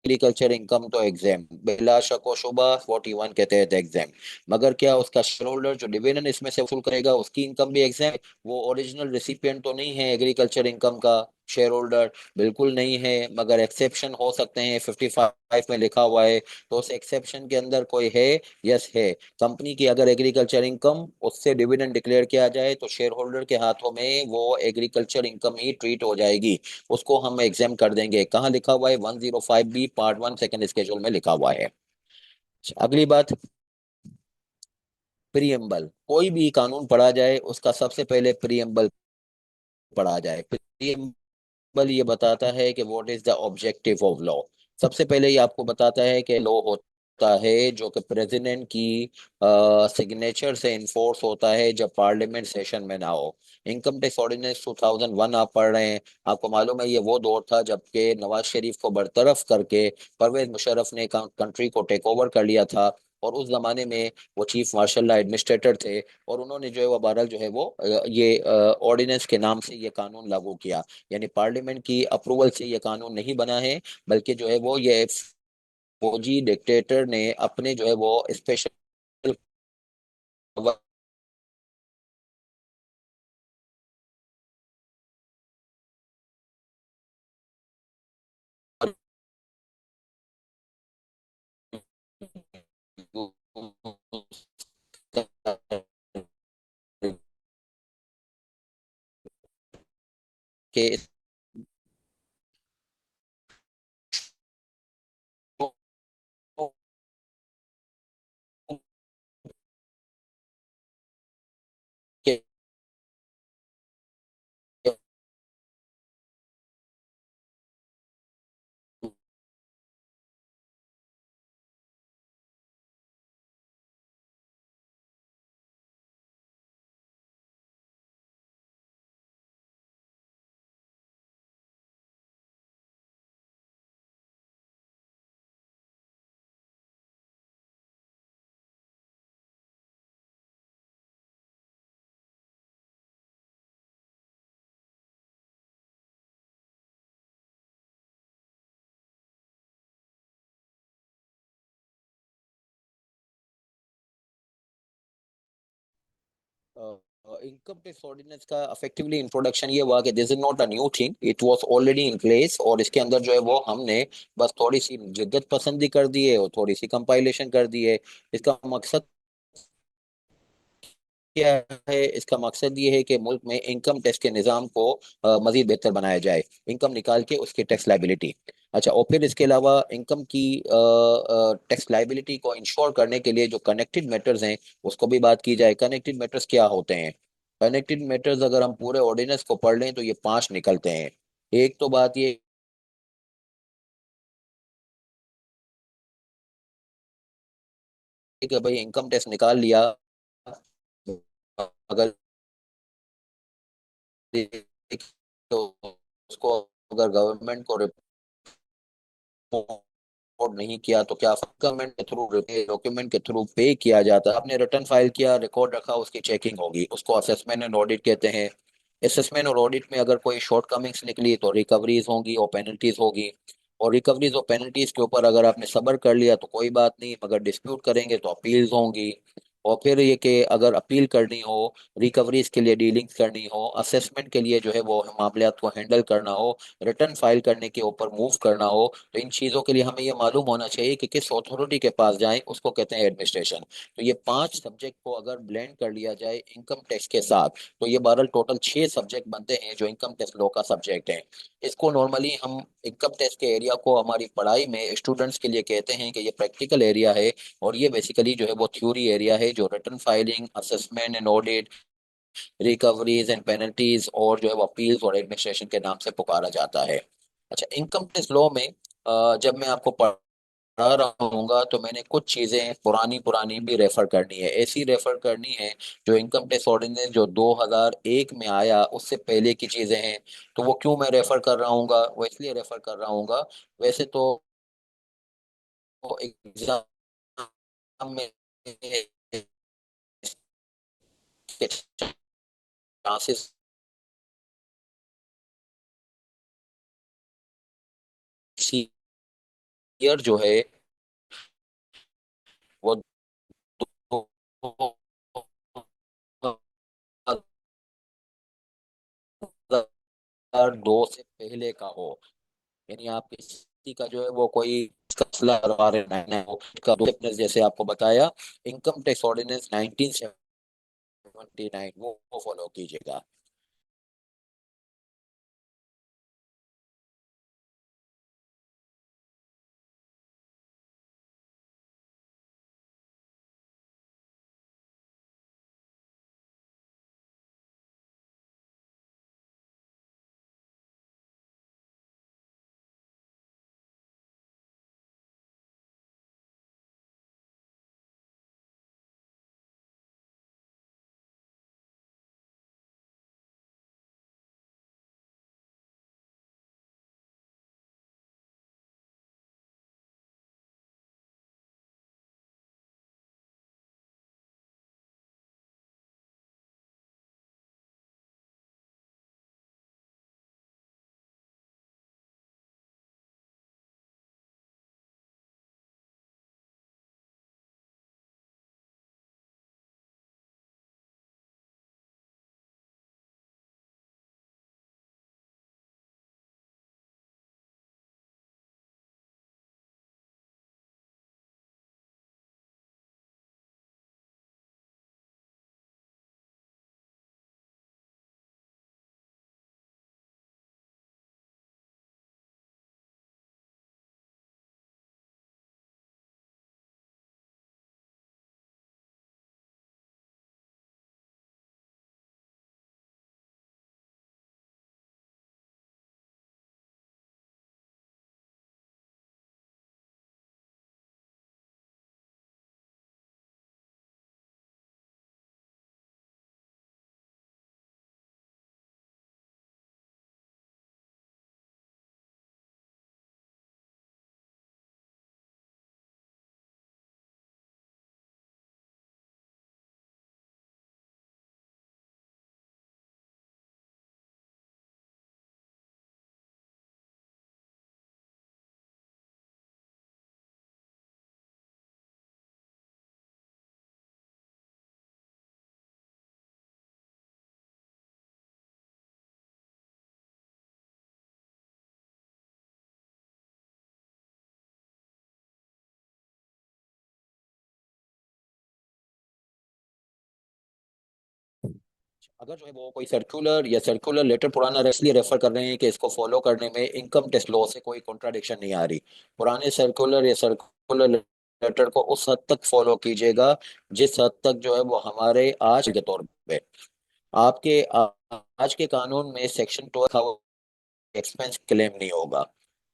एग्रीकल्चर इनकम तो एग्जाम बिला शक व शुबा 41 के तहत एग्जाम। मगर क्या उसका शेयर होल्डर जो डिविडेंड इसमें से वसूल करेगा उसकी इनकम भी एग्जाम? वो ओरिजिनल रिसिपिएंट तो नहीं है एग्रीकल्चर इनकम का शेयर होल्डर, बिल्कुल नहीं है। मगर एक्सेप्शन हो सकते हैं, 55 में लिखा हुआ है। तो उस एक्सेप्शन के अंदर कोई है? यस है। कंपनी की अगर एग्रीकल्चर इनकम उससे डिविडेंड डिक्लेयर किया जाए तो शेयर होल्डर के हाथों में वो एग्रीकल्चर इनकम ही ट्रीट हो जाएगी, उसको हम एग्जाम कर देंगे। कहाँ लिखा हुआ है? 105B पार्ट 1 सेकंड स्केड्यूल में लिखा हुआ है। अगली बात, प्रीएम्बल। कोई भी कानून पढ़ा जाए उसका सबसे पहले प्रीएम्बल पढ़ा जाए। प्रियम्बल ये बताता है कि what is the objective of law. सबसे पहले ये आपको बताता है कि लॉ होता है जो कि प्रेसिडेंट की सिग्नेचर से इन्फोर्स होता है जब पार्लियामेंट सेशन में ना हो। इनकम टैक्स ऑर्डिनेंस 2001 आप पढ़ रहे हैं। आपको मालूम है ये वो दौर था जबकि नवाज शरीफ को बरतरफ करके परवेज मुशर्रफ ने कंट्री को टेक ओवर कर लिया था। और उस जमाने में वो चीफ मार्शल एडमिनिस्ट्रेटर थे। और उन्होंने जो है वो बहरहाल जो है वो ये ऑर्डिनेंस के नाम से ये कानून लागू किया। यानी पार्लियामेंट की अप्रूवल से ये कानून नहीं बना है, बल्कि जो है वो ये फौजी डिक्टेटर ने अपने जो है वो स्पेशल के इनकम टैक्स ऑर्डिनेंस का इफेक्टिवली इंट्रोडक्शन ये हुआ कि this is not a new thing, it was already in place. और इसके अंदर जो है वो हमने बस थोड़ी सी जिद्दत पसंदी कर दी है और थोड़ी सी कंपाइलेशन कर दी है। इसका मकसद क्या है? इसका मकसद ये है कि मुल्क में इनकम टैक्स के निज़ाम को मजीद बेहतर बनाया जाए, इनकम निकाल के उसकी टैक्स लाइबिलिटी। अच्छा, और फिर इसके अलावा इनकम की टैक्स लाइबिलिटी को इंश्योर करने के लिए जो कनेक्टेड मैटर्स हैं उसको भी बात की जाए। कनेक्टेड मैटर्स क्या होते हैं? कनेक्टेड मैटर्स अगर हम पूरे ऑर्डिनेंस को पढ़ लें तो ये 5 निकलते हैं। एक तो बात ये है कि भाई इनकम टैक्स निकाल लिया, अगर तो उसको अगर गवर्नमेंट को रिपोर्ट नहीं किया तो क्या गवर्नमेंट के थ्रू डॉक्यूमेंट के थ्रू पे किया जाता है। आपने रिटर्न फाइल किया, रिकॉर्ड रखा, उसकी चेकिंग होगी, उसको असेसमेंट एंड ऑडिट कहते हैं। असेसमेंट और ऑडिट में अगर कोई शॉर्ट कमिंग्स निकली तो रिकवरीज होंगी और पेनल्टीज होगी। और रिकवरीज और पेनल्टीज के ऊपर अगर आपने सब्र कर लिया तो कोई बात नहीं, मगर डिस्प्यूट करेंगे तो अपील्स होंगी। और फिर ये कि अगर अपील करनी हो, रिकवरीज के लिए डीलिंग्स करनी हो, असेसमेंट के लिए जो है वो मामलात को हैंडल करना हो, रिटर्न फाइल करने के ऊपर मूव करना हो, तो इन चीज़ों के लिए हमें ये मालूम होना चाहिए कि किस अथॉरिटी के पास जाएं, उसको कहते हैं एडमिनिस्ट्रेशन। तो ये 5 सब्जेक्ट को अगर ब्लेंड कर लिया जाए इनकम टैक्स के साथ तो ये बहरहाल टोटल 6 सब्जेक्ट बनते हैं जो इनकम टैक्स लॉ का सब्जेक्ट है। इसको नॉर्मली हम इनकम टैक्स के एरिया को हमारी पढ़ाई में स्टूडेंट्स के लिए कहते हैं कि ये प्रैक्टिकल एरिया है। और ये बेसिकली जो है वो थ्योरी एरिया है जो return filing, assessment and audit, recoveries and penalties और जो है वो अपील्स और एडमिनिस्ट्रेशन के नाम से पुकारा जाता है। अच्छा, इनकम टैक्स लॉ में जब मैं आपको पढ़ा रहा हूँगा तो मैंने कुछ चीजें पुरानी पुरानी भी रेफर करनी है, ऐसी रेफर करनी है जो इनकम टैक्स ऑर्डिनेंस जो 2001 में आया उससे पहले की चीजें हैं। तो वो क्यों मैं रेफर कर रहा हूँगा, वो इसलिए रेफर कर रहा हूँगा। वैसे तो एग्जाम में चांसेस ईयर जो है वो 2002 से पहले का हो। यानी आप किसी का जो है वो कोई मसला करवा रहे हैं हो का जैसे आपको बताया इनकम टैक्स ऑर्डिनेंस 1979 वो फॉलो कीजिएगा। अगर जो है वो कोई सर्कुलर या सर्कुलर लेटर पुराना इसलिए रेफर कर रहे हैं कि इसको फॉलो करने में इनकम टैक्स लॉ से कोई कॉन्ट्राडिक्शन नहीं आ रही। पुराने सर्कुलर या सर्कुलर लेटर को उस हद तक फॉलो कीजिएगा जिस हद तक जो है वो हमारे आज के तौर पे आपके आज के कानून में सेक्शन 12 एक्सपेंस क्लेम नहीं होगा।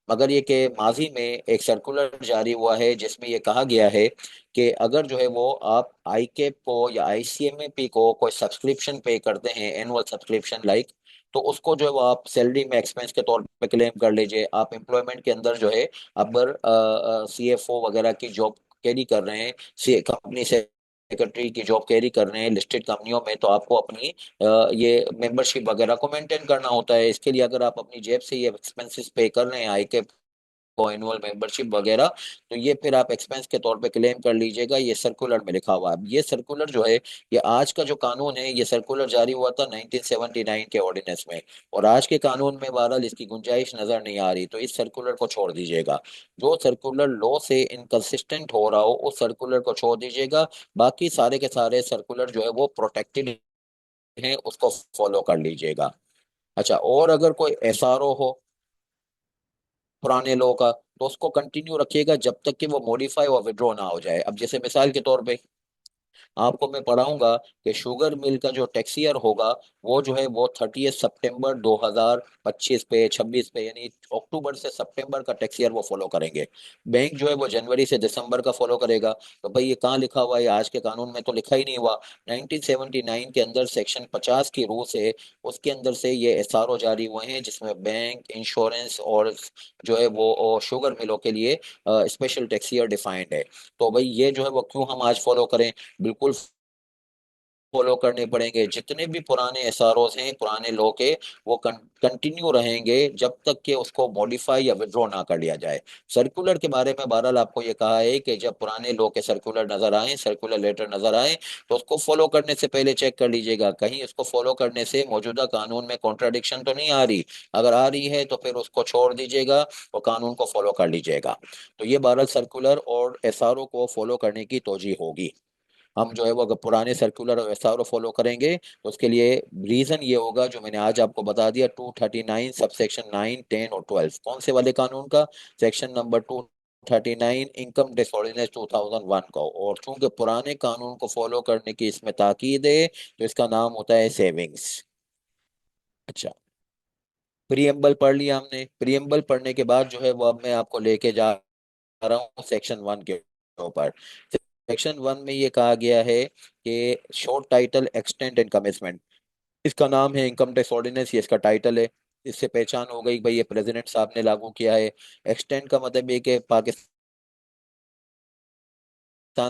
मगर ये कि माजी में एक सर्कुलर जारी हुआ है जिसमें ये कहा गया है कि अगर जो है वो आप आईकेप को या आईसीएमपी को कोई सब्सक्रिप्शन पे करते हैं एनुअल सब्सक्रिप्शन लाइक, तो उसको जो है वो आप सैलरी में एक्सपेंस के तौर पे क्लेम कर लीजिए। आप एम्प्लॉयमेंट के अंदर जो है अगर सीएफओ वगैरह की जॉब कैरी कर रहे हैं, सी कंपनी सेक्रेटरी की जॉब कैरी कर रहे हैं लिस्टेड कंपनियों में, तो आपको अपनी ये मेंबरशिप वगैरह को मेंटेन करना होता है। इसके लिए अगर आप अपनी जेब से ये एक्सपेंसेस पे कर रहे हैं आई के को एनुअल मेंबरशिप वगैरह, तो ये फिर आप एक्सपेंस के तौर पे क्लेम कर लीजिएगा। ये सर्कुलर में लिखा हुआ है। अब ये सर्कुलर जो है ये आज का जो कानून है, ये सर्कुलर जारी हुआ था 1979 के ऑर्डिनेंस में, और आज के कानून में बहरहाल इसकी गुंजाइश नजर नहीं आ रही। तो इस सर्कुलर को छोड़ दीजिएगा। जो सर्कुलर लॉ से इनकंसिस्टेंट हो रहा हो उस सर्कुलर को छोड़ दीजिएगा। बाकी सारे के सारे सर्कुलर जो है वो प्रोटेक्टेड हैं, उसको फॉलो कर लीजिएगा। अच्छा, और अगर कोई एसआरओ हो पुराने लो का, तो उसको कंटिन्यू रखिएगा जब तक कि वो मॉडिफाई और विड्रॉ ना हो जाए। अब जैसे मिसाल के तौर पे आपको मैं पढ़ाऊंगा कि शुगर मिल का जो टैक्स ईयर होगा वो जो है वो 30 सितंबर 2025 पे 26 पे, यानी अक्टूबर से सितंबर का टैक्स ईयर वो फॉलो करेंगे। बैंक जो है वो जनवरी से दिसंबर का फॉलो करेगा। तो भाई ये कहाँ लिखा हुआ है? आज के कानून में तो लिखा ही नहीं हुआ। 1979 के अंदर सेक्शन 50 की रूल से, उसके अंदर से ये एसआरओ जारी हुए हैं, जिसमें बैंक, इंश्योरेंस और जो है वो शुगर मिलों के लिए स्पेशल टैक्स ईयर डिफाइंड है। तो भाई ये जो है वो क्यों हम आज फॉलो करें? बिल्कुल फॉलो करने पड़ेंगे। जितने भी पुराने एसआरओस हैं पुराने लॉ के, वो कंटिन्यू रहेंगे जब तक कि उसको मॉडिफाई या विड्रॉ ना कर लिया जाए। सर्कुलर के बारे में बहरहाल आपको ये कहा है कि जब पुराने लॉ के सर्कुलर नजर आए, सर्कुलर लेटर नजर आए, तो उसको फॉलो करने से पहले चेक कर लीजिएगा कहीं उसको फॉलो करने से मौजूदा कानून में कॉन्ट्राडिक्शन तो नहीं आ रही। अगर आ रही है तो फिर उसको छोड़ दीजिएगा और कानून को फॉलो कर लीजिएगा। तो ये बहरहाल सर्कुलर और एसआरओ को फॉलो करने की तोजी होगी। हम जो है वो अगर पुराने सर्कुलर और एसआरओ फॉलो करेंगे तो उसके लिए रीजन ये होगा जो मैंने आज आपको बता दिया, 239 सबसेक्शन 9, 10 और 12 कौन से वाले कानून का? Section number 239 income tax ordinance 2001 का। और चूंकि पुराने कानून को फॉलो करने की इसमें ताकीद है, तो इसका नाम होता है सेविंग्स। अच्छा, प्रियम्बल पढ़ लिया हमने। प्रियम्बल पढ़ने के बाद जो है वो अब मैं आपको लेके जा रहा हूँ सेक्शन 1 के ऊपर। सेक्शन 1 में ये कहा गया है कि short title extent and commitment, इसका नाम है इनकम टैक्स ऑर्डिनेंस, ये इसका टाइटल है। इससे पहचान हो गई भाई ये प्रेसिडेंट साहब ने लागू किया है। एक्सटेंड का मतलब ये कि पाकिस्तान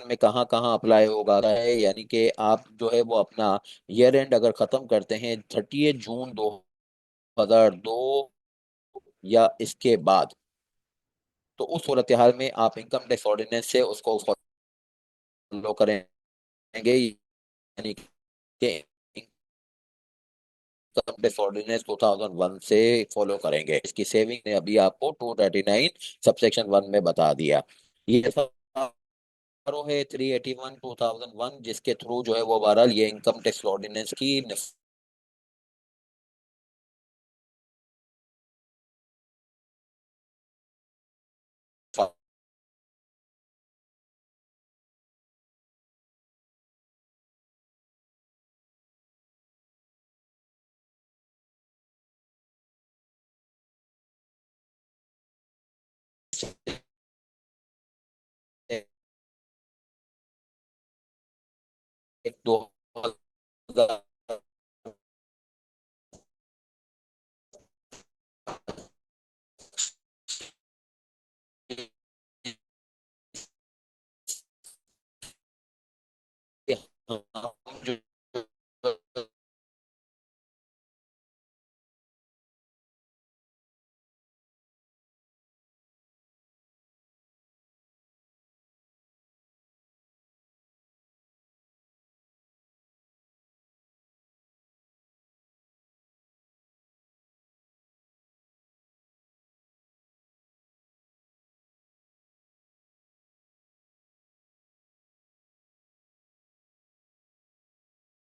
में कहाँ कहाँ अप्लाई होगा है, यानी कि आप जो है वो अपना ईयर एंड अगर खत्म करते हैं 30 जून 2002 या इसके बाद, तो उस सूरत हाल में आप इनकम टैक्स ऑर्डिनेंस से उसको फॉलो करेंगे। यानी कि इनकम टैक्स ऑर्डिनेंस 2001 से फॉलो करेंगे। इसकी सेविंग ने अभी आपको 239 सबसेक्शन 1 में बता दिया। ये एसआरओ है 381/2001, जिसके थ्रू जो है वो बहरहाल ये इनकम टैक्स ऑर्डिनेंस की एक 2000 हम जो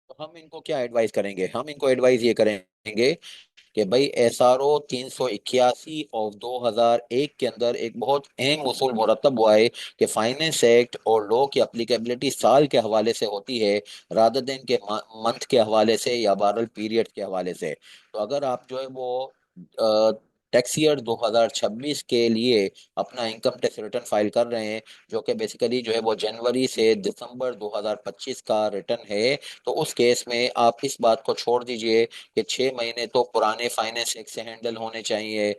तो हम इनको क्या एडवाइस करेंगे? हम इनको एडवाइस ये करेंगे कि भाई एसआरओ 381 ऑफ 2001 के अंदर एक बहुत अहम उसूल मुरतब हुआ है कि फाइनेंस एक्ट और लॉ की अप्लीकेबिलिटी साल के हवाले से होती है, रादर देन के मंथ के हवाले से या बारल पीरियड के हवाले से। तो अगर आप जो है वो टैक्स ईयर 2026 के लिए अपना इनकम टैक्स रिटर्न फाइल कर रहे हैं, जो कि बेसिकली जो है वो जनवरी से दिसंबर 2025 का रिटर्न है, तो उस केस में आप इस बात को छोड़ दीजिए कि 6 महीने तो पुराने फाइनेंस एक्ट से हैंडल होने चाहिए।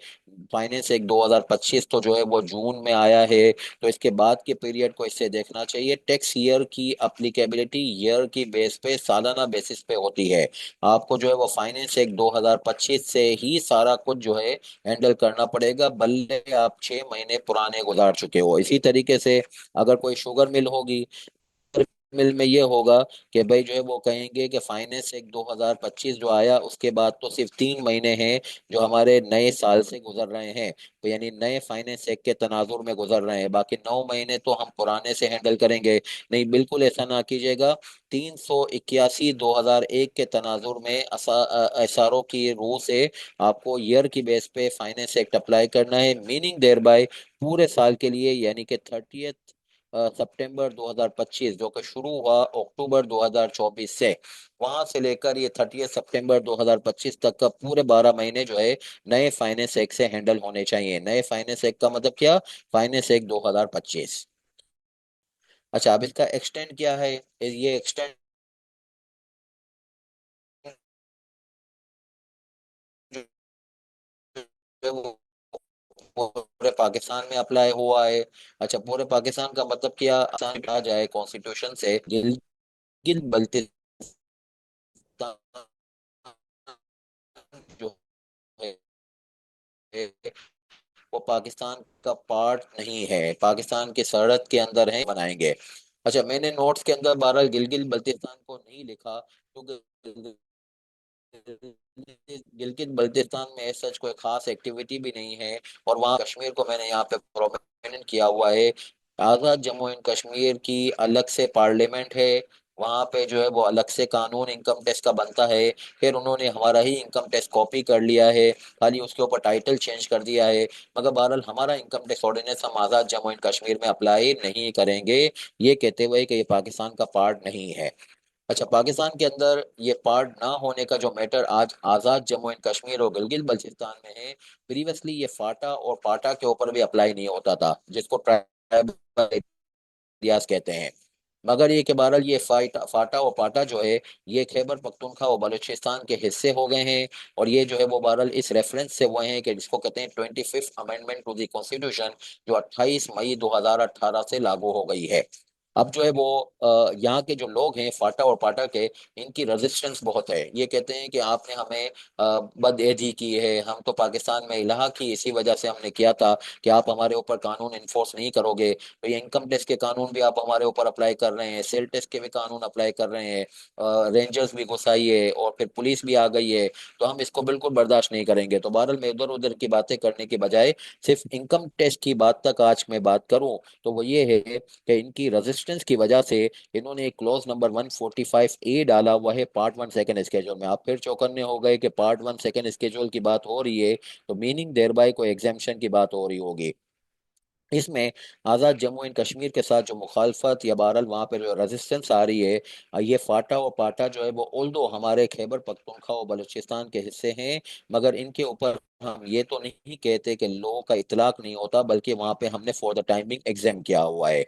फाइनेंस एक्ट 2025 तो जो है वो जून में आया है, तो इसके बाद के पीरियड को इससे देखना चाहिए। टैक्स ईयर की अप्लीकेबिलिटी ईयर की बेस पे, सालाना बेसिस पे होती है। आपको जो है वो फाइनेंस एक्ट 2025 से ही सारा कुछ जो है हैंडल करना पड़ेगा, भले आप 6 महीने पुराने गुजार चुके हो। इसी तरीके से अगर कोई शुगर मिल होगी, मिल में ये होगा कि भाई जो है वो कहेंगे कि फाइनेंस एक 2025 जो आया उसके बाद तो सिर्फ 3 महीने हैं जो हमारे नए साल से गुजर रहे हैं, तो यानी नए फाइनेंस एक्ट के तनाजुर में गुजर रहे हैं, बाकी 9 महीने तो हम पुराने से हैंडल करेंगे। नहीं, बिल्कुल ऐसा ना कीजिएगा। 381/2001 के तनाजुर में एसआरओ की रूह से आपको ईयर की बेस पे फाइनेंस एक्ट अप्लाई करना है, मीनिंग देयर बाय पूरे साल के लिए, यानी कि 30 सितंबर 2025 जो कि शुरू हुआ अक्टूबर 2024 से, वहां से लेकर ये 30 सितंबर 2025 तक का पूरे 12 महीने जो है नए फाइनेंस एक्ट से हैंडल होने चाहिए। नए फाइनेंस एक्ट का मतलब क्या? Finance act 2025। अच्छा, अब इसका एक्सटेंड क्या है? ये एक्सटेंड वो पूरे पाकिस्तान में अप्लाई हुआ है। अच्छा, पूरे पाकिस्तान का मतलब क्या? आसान कहा जाए कॉन्स्टिट्यूशन से, गिलगित बल्तिस्तान जो है वो पाकिस्तान का पार्ट नहीं है, पाकिस्तान के सरहद के अंदर है, बनाएंगे। अच्छा, मैंने नोट्स के अंदर बहरहाल गिलगित बल्तिस्तान को नहीं लिखा क्योंकि गिलगित बल्तिस्तान में सच कोई खास एक्टिविटी भी नहीं है। और वहाँ कश्मीर को मैंने यहाँ पे प्रोमिनेंट किया हुआ है। आज़ाद जम्मू एंड कश्मीर की अलग से पार्लियामेंट है, वहाँ पे जो है वो अलग से कानून इनकम टैक्स का बनता है। फिर उन्होंने हमारा ही इनकम टैक्स कॉपी कर लिया है, खाली उसके ऊपर टाइटल चेंज कर दिया है। मगर बहरहाल हमारा इनकम टैक्स ऑर्डिनेंस हम आज़ाद जम्मू एंड कश्मीर में अप्लाई नहीं करेंगे, ये कहते हुए कि ये पाकिस्तान का पार्ट नहीं है। अच्छा, पाकिस्तान के अंदर ये पार्ट ना होने का जो मैटर आज आज़ाद जम्मू एंड कश्मीर और गिलगित बल्तिस्तान में है, प्रीवियसली ये फाटा और पाटा के ऊपर भी अप्लाई नहीं होता था, जिसको ट्राइबल एरियाज कहते हैं। मगर ये कि बहरहाल ये फाटा और पाटा जो है ये खैबर पख्तूनख्वा और बलूचिस्तान के हिस्से हो गए हैं। और ये जो है वो बहरहाल इस रेफरेंस से हुए हैं कि जिसको कहते हैं 25th amendment to the constitution, जो 28 मई 2018 से लागू हो गई है। अब जो है वो यहाँ के जो लोग हैं फाटा और पाटा के, इनकी रेजिस्टेंस बहुत है। ये कहते हैं कि आपने हमें बदएदी की है, हम तो पाकिस्तान में इलाहा की इसी वजह से हमने किया था कि आप हमारे ऊपर कानून इन्फोर्स नहीं करोगे। तो ये इनकम टैक्स के कानून भी आप हमारे ऊपर अप्लाई कर रहे हैं, सेल टैक्स के भी कानून अप्लाई कर रहे हैं, रेंजर्स भी घुसाई है और फिर पुलिस भी आ गई है। तो हम इसको बिल्कुल बर्दाश्त नहीं करेंगे। तो बहरहाल मैं इधर उधर की बातें करने की बजाय सिर्फ इनकम टैक्स की बात तक आज मैं बात करूं, तो वो ये है कि इनकी रेजिस्टेंस की वजह से इन्होंने एक क्लॉज नंबर 145A डाला हुआ है पार्ट 1 सेकंड स्केड्यूल में। आप फिर चौकन्ने हो गए कि पार्ट 1 सेकंड स्केड्यूल की बात हो रही है, तो मीनिंग देयर बाय कोई एग्जाम्पशन की बात हो रही होगी। इसमें आज़ाद जम्मू एंड कश्मीर के साथ जो मुखालफत या बहरहाल वहाँ पर जो रेजिस्टेंस आ रही है, ये फाटा और पाटा जो है वो ओल्दो हमारे खैबर पख्तूनख्वा और बलूचिस्तान के हिस्से हैं, मगर इनके ऊपर हम ये तो नहीं कहते कि लो का इतलाक नहीं होता, बल्कि वहाँ पे हमने फॉर द टाइमिंग एग्जाम किया हुआ है।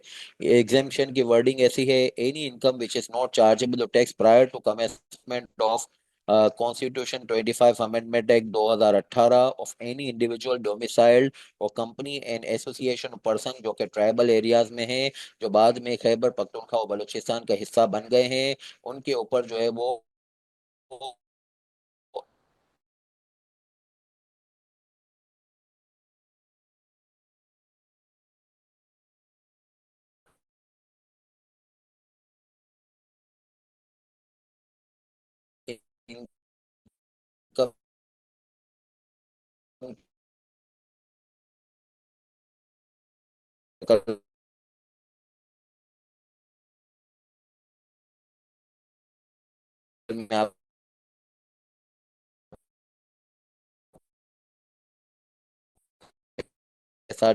एग्जामेशन की वर्डिंग ऐसी है: any income which is not chargeable tax prior to commencement of constitution 25 amendment act 2018 of any individual domiciled और कंपनी एंड एसोसिएशन पर्सन जो कि ट्राइबल एरियाज में है, जो बाद में खैबर पख्तूनख्वा और बलूचिस्तान का हिस्सा बन गए हैं, उनके ऊपर जो है वो इनकम में आपके साथ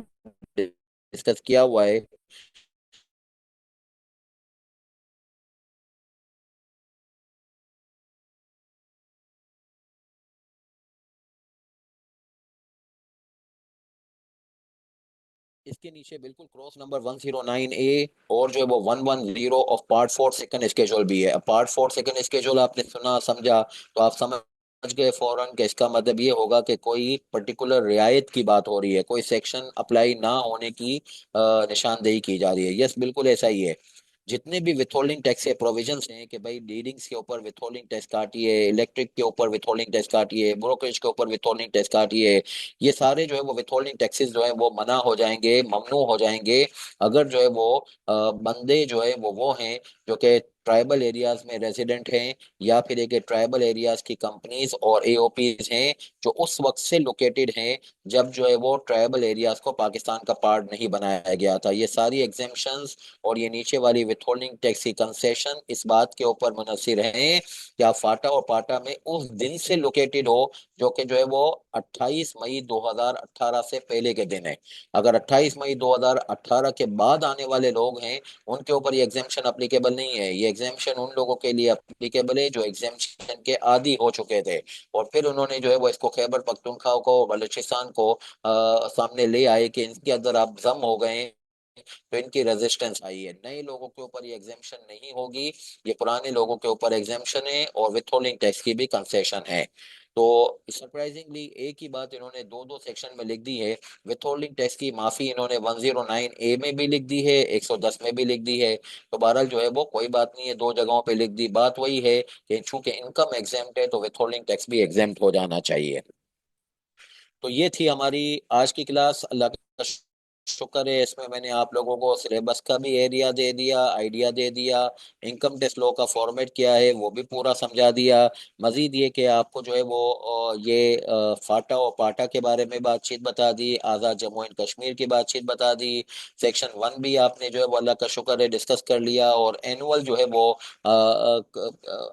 डिस्कस किया हुआ है। इसके नीचे बिल्कुल क्रॉस नंबर 109A और जो है वो 110 ऑफ पार्ट 4 सेकंड स्केड्यूल भी है। पार्ट 4 सेकंड स्केड्यूल आपने सुना समझा तो आप समझ गए फौरन कि इसका मतलब ये होगा कि कोई पर्टिकुलर रियायत की बात हो रही है, कोई सेक्शन अप्लाई ना होने की निशानदेही की जा रही है। यस, बिल्कुल ऐसा ही है। जितने भी विथहोल्डिंग टैक्स के प्रोविजंस हैं कि भाई डीलिंग्स के ऊपर विथहोल्डिंग टैक्स काटिए, इलेक्ट्रिक के ऊपर विथहोल्डिंग टैक्स काटिए, ब्रोकरेज के ऊपर विथहोल्डिंग टैक्स काटिए, ये सारे जो है वो विथहोल्डिंग टैक्सेस जो है वो मना हो जाएंगे, ममनू हो जाएंगे, अगर जो है वो बंदे जो है वो हैं जो कि ट्राइबल एरियाज में रेजिडेंट हैं, या फिर एक ट्राइबल एरियाज की कंपनीज और एओपीज हैं जो उस वक्त से लोकेटेड हैं जब जो है वो ट्राइबल एरियाज को पाकिस्तान का पार्ट नहीं बनाया गया था। ये सारी एग्जेम्पशंस और ये नीचे वाली विथहोल्डिंग टैक्स की कंसेशन इस बात के ऊपर मुनहसिर हैं कि आप फाटा और पाटा में उस दिन से लोकेटेड हो जो कि जो है वो 28 मई 2018 से पहले के दिन है। अगर 28 मई 2018 के बाद आने वाले लोग हैं, उनके ऊपर ये एग्जेम्पशन अप्लीकेबल नहीं है। ये एग्जेम्पशन उन लोगों के लिए अप्लीकेबल है जो एग्जेम्पशन के आदी हो चुके थे, और फिर उन्होंने जो है वो इसको खैबर पख्तूनख्वा को, बलूचिस्तान को सामने ले आए कि इनके अंदर आप जम हो गए हैं, तो इनकी रेजिस्टेंस आई है। नए लोगों के ऊपर ये एग्जेम्पशन नहीं होगी, ये पुराने लोगों के ऊपर एग्जेम्पशन है और विथहोल्डिंग टैक्स की भी कंसेशन है। तो सरप्राइजिंगली एक ही बात इन्होंने दो दो सेक्शन में लिख दी है। विथहोल्डिंग टैक्स की माफी इन्होंने 109A में भी लिख दी है, 110 में भी लिख दी है। तो बहरहाल जो है वो कोई बात नहीं है, दो जगहों पे लिख दी। बात वही है कि चूंकि इनकम एग्जेम्प्ट है तो विथहोल्डिंग टैक्स भी एग्जेम्प्ट हो जाना चाहिए। तो ये थी हमारी आज की क्लास। अल्लाह का शुक्र है इसमें मैंने आप लोगों को सिलेबस का भी एरिया दे दिया, आइडिया दे दिया, इनकम टैक्स लॉ का फॉर्मेट क्या है वो भी पूरा समझा दिया। मजीद ये कि आपको जो है वो ये फाटा और पाटा के बारे में बातचीत बता दी, आज़ाद जम्मू एंड कश्मीर की बातचीत बता दी। सेक्शन 1 भी आपने जो है वो अल्लाह का शुक्र है डिस्कस कर लिया, और एनुअल जो है वो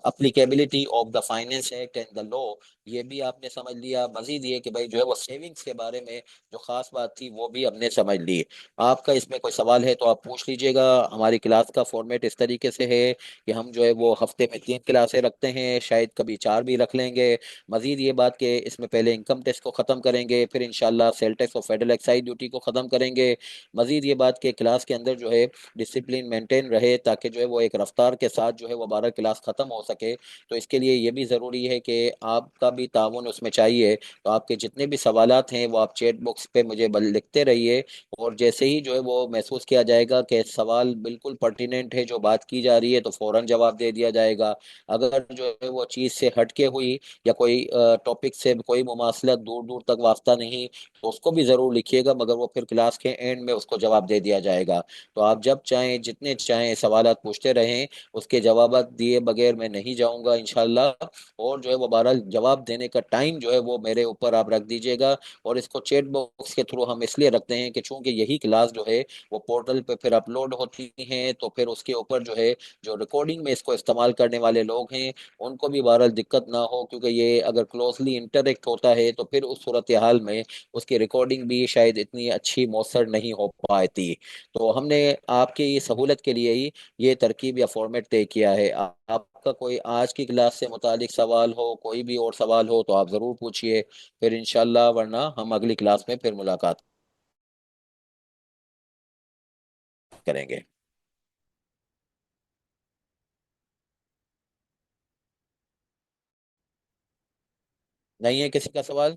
applicability of the finance act and the law ये भी आपने समझ लिया। मजीद ये कि भाई जो है वो सेविंग्स के बारे में जो खास बात थी वो भी हमने समझ ली। आपका इसमें कोई सवाल है तो आप पूछ लीजिएगा। हमारी क्लास का फॉर्मेट इस तरीके से है कि हम जो है वो हफ्ते में 3 क्लासें रखते हैं, शायद कभी 4 भी रख लेंगे। मजीद ये बात कि इसमें पहले इनकम टैक्स को ख़त्म करेंगे, फिर इंशाल्लाह सेल टैक्स और फेडरल एक्साइज ड्यूटी को ख़त्म करेंगे। मजीद ये बात कि क्लास के अंदर जो है डिसिप्लिन मेंटेन रहे, ताकि जो है वो एक रफ्तार के साथ जो है वो 12 क्लास ख़त्म हो सके। तो इसके लिए ये भी ज़रूरी है कि आपका भी ताउन उसमें चाहिए। तो आपके जितने भी सवालात हैं वो आप चैट बॉक्स पे मुझे लिखते रहिए, और जैसे ही जो है वो महसूस किया जाएगा कि सवाल बिल्कुल पर्टिनेंट है, जो बात की जा रही है, तो फौरन जवाब दे दिया जाएगा। अगर जो है वो चीज़ से हटके हुई या कोई टॉपिक से कोई मुमासलत दूर दूर तक वास्ता नहीं, तो उसको भी ज़रूर लिखिएगा, मगर वो फिर क्लास के एंड में उसको जवाब दे दिया जाएगा। तो आप जब चाहें जितने चाहें सवालात पूछते रहें, उसके जवाब दिए बगैर मैं नहीं जाऊंगा इंशाल्लाह। और जो है वो बहरहाल जवाब देने का टाइम जो है वो मेरे ऊपर आप रख दीजिएगा। और इसको चैट बॉक्स के थ्रू हम इसलिए रखते हैं कि चूंकि यही क्लास जो है वो पोर्टल पे फिर अपलोड होती है, तो फिर उसके ऊपर जो है जो रिकॉर्डिंग में इसको इस्तेमाल करने वाले लोग हैं उनको भी बहरहाल दिक्कत ना हो, क्योंकि ये अगर क्लोजली इंटरेक्ट होता है तो फिर उस सूरत हाल में उसकी रिकॉर्डिंग भी शायद इतनी अच्छी मौसर नहीं हो पाती। तो हमने आपके ये सहूलत के लिए ही ये तरकीब या फॉर्मेट तय किया है। आपका कोई आज की क्लास से मुतालिक सवाल हो, कोई भी और सवाल हो, तो आप ज़रूर पूछिए, फिर इंशाल्लाह, वरना हम अगली क्लास में फिर मुलाकात करेंगे। नहीं है किसी का सवाल?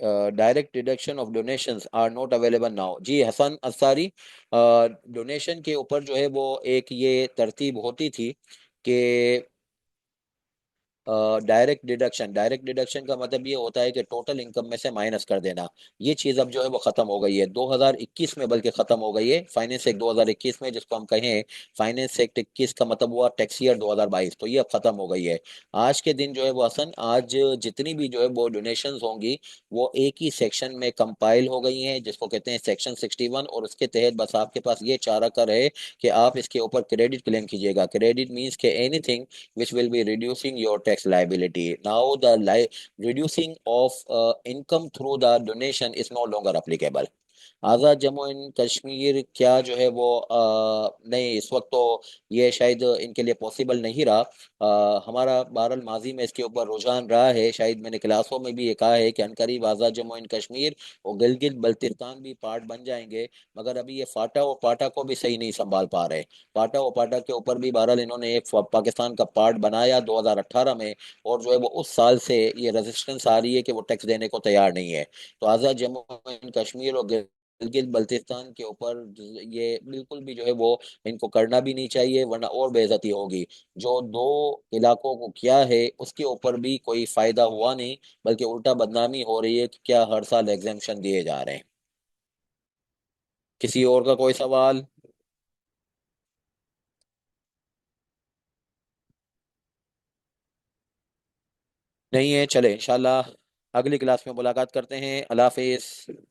Direct deduction of donations are not available now. जी हसन अंसारी, डोनेशन के ऊपर जो है वो एक ये तरतीब होती थी कि डायरेक्ट डिडक्शन का मतलब ये होता है कि टोटल इनकम में से माइनस कर देना। ये चीज़ अब जो है वो ख़त्म हो गई है 2021 में, बल्कि ख़त्म हो गई है फाइनेंस एक्ट 2021 में, जिसको हम कहें फाइनेंस एक्ट 21 का मतलब हुआ टैक्स ईयर 2022। तो ये अब ख़त्म हो गई है। आज के दिन जो है वो हसन, आज जितनी भी जो है वो डोनेशन होंगी वो एक ही सेक्शन में कंपाइल हो गई हैं, जिसको कहते हैं सेक्शन 61। और उसके तहत बस आपके पास ये चारा कर है कि आप इसके ऊपर क्रेडिट क्लेम कीजिएगा। क्रेडिट मीन्स के anything which will be reducing your tax liability. Now the reducing of income through the donation is no longer applicable. Azad Jammu and Kashmir क्या जो है वो नहीं, इस वक्त तो ये शायद इनके लिए पॉसिबल नहीं रहा। हमारा बहरहाल माजी में इसके ऊपर रुझान रहा है, शायद मैंने क्लासों में भी ये कहा है कि अनकरीब आज़ाद जम्मू एंड कश्मीर और गिलगित बल्तिस्तान भी पार्ट बन जाएंगे। मगर अभी ये फाटा और पाटा को भी सही नहीं संभाल पा रहे। पाटा और पाटा के ऊपर भी बहरहाल इन्होंने एक पाकिस्तान का पार्ट बनाया 2018 में, और जो है वो उस साल से ये रेजिस्टेंस आ रही है कि वो टैक्स देने को तैयार नहीं है। तो आज़ाद जम्मू एंड कश्मीर और गिलगित बल्तिस्तान के ऊपर ये बिल्कुल भी जो है वो इनको करना भी नहीं चाहिए, वरना और बेइज्जती होगी। जो दो इलाकों को किया है उसके ऊपर भी कोई फायदा हुआ नहीं, बल्कि उल्टा बदनामी हो रही है कि क्या हर साल एग्जेम्पशन दिए जा रहे हैं। किसी और का कोई सवाल? नहीं है, चले इंशाल्लाह अगली क्लास में मुलाकात करते हैं। अल्लाह हाफिज।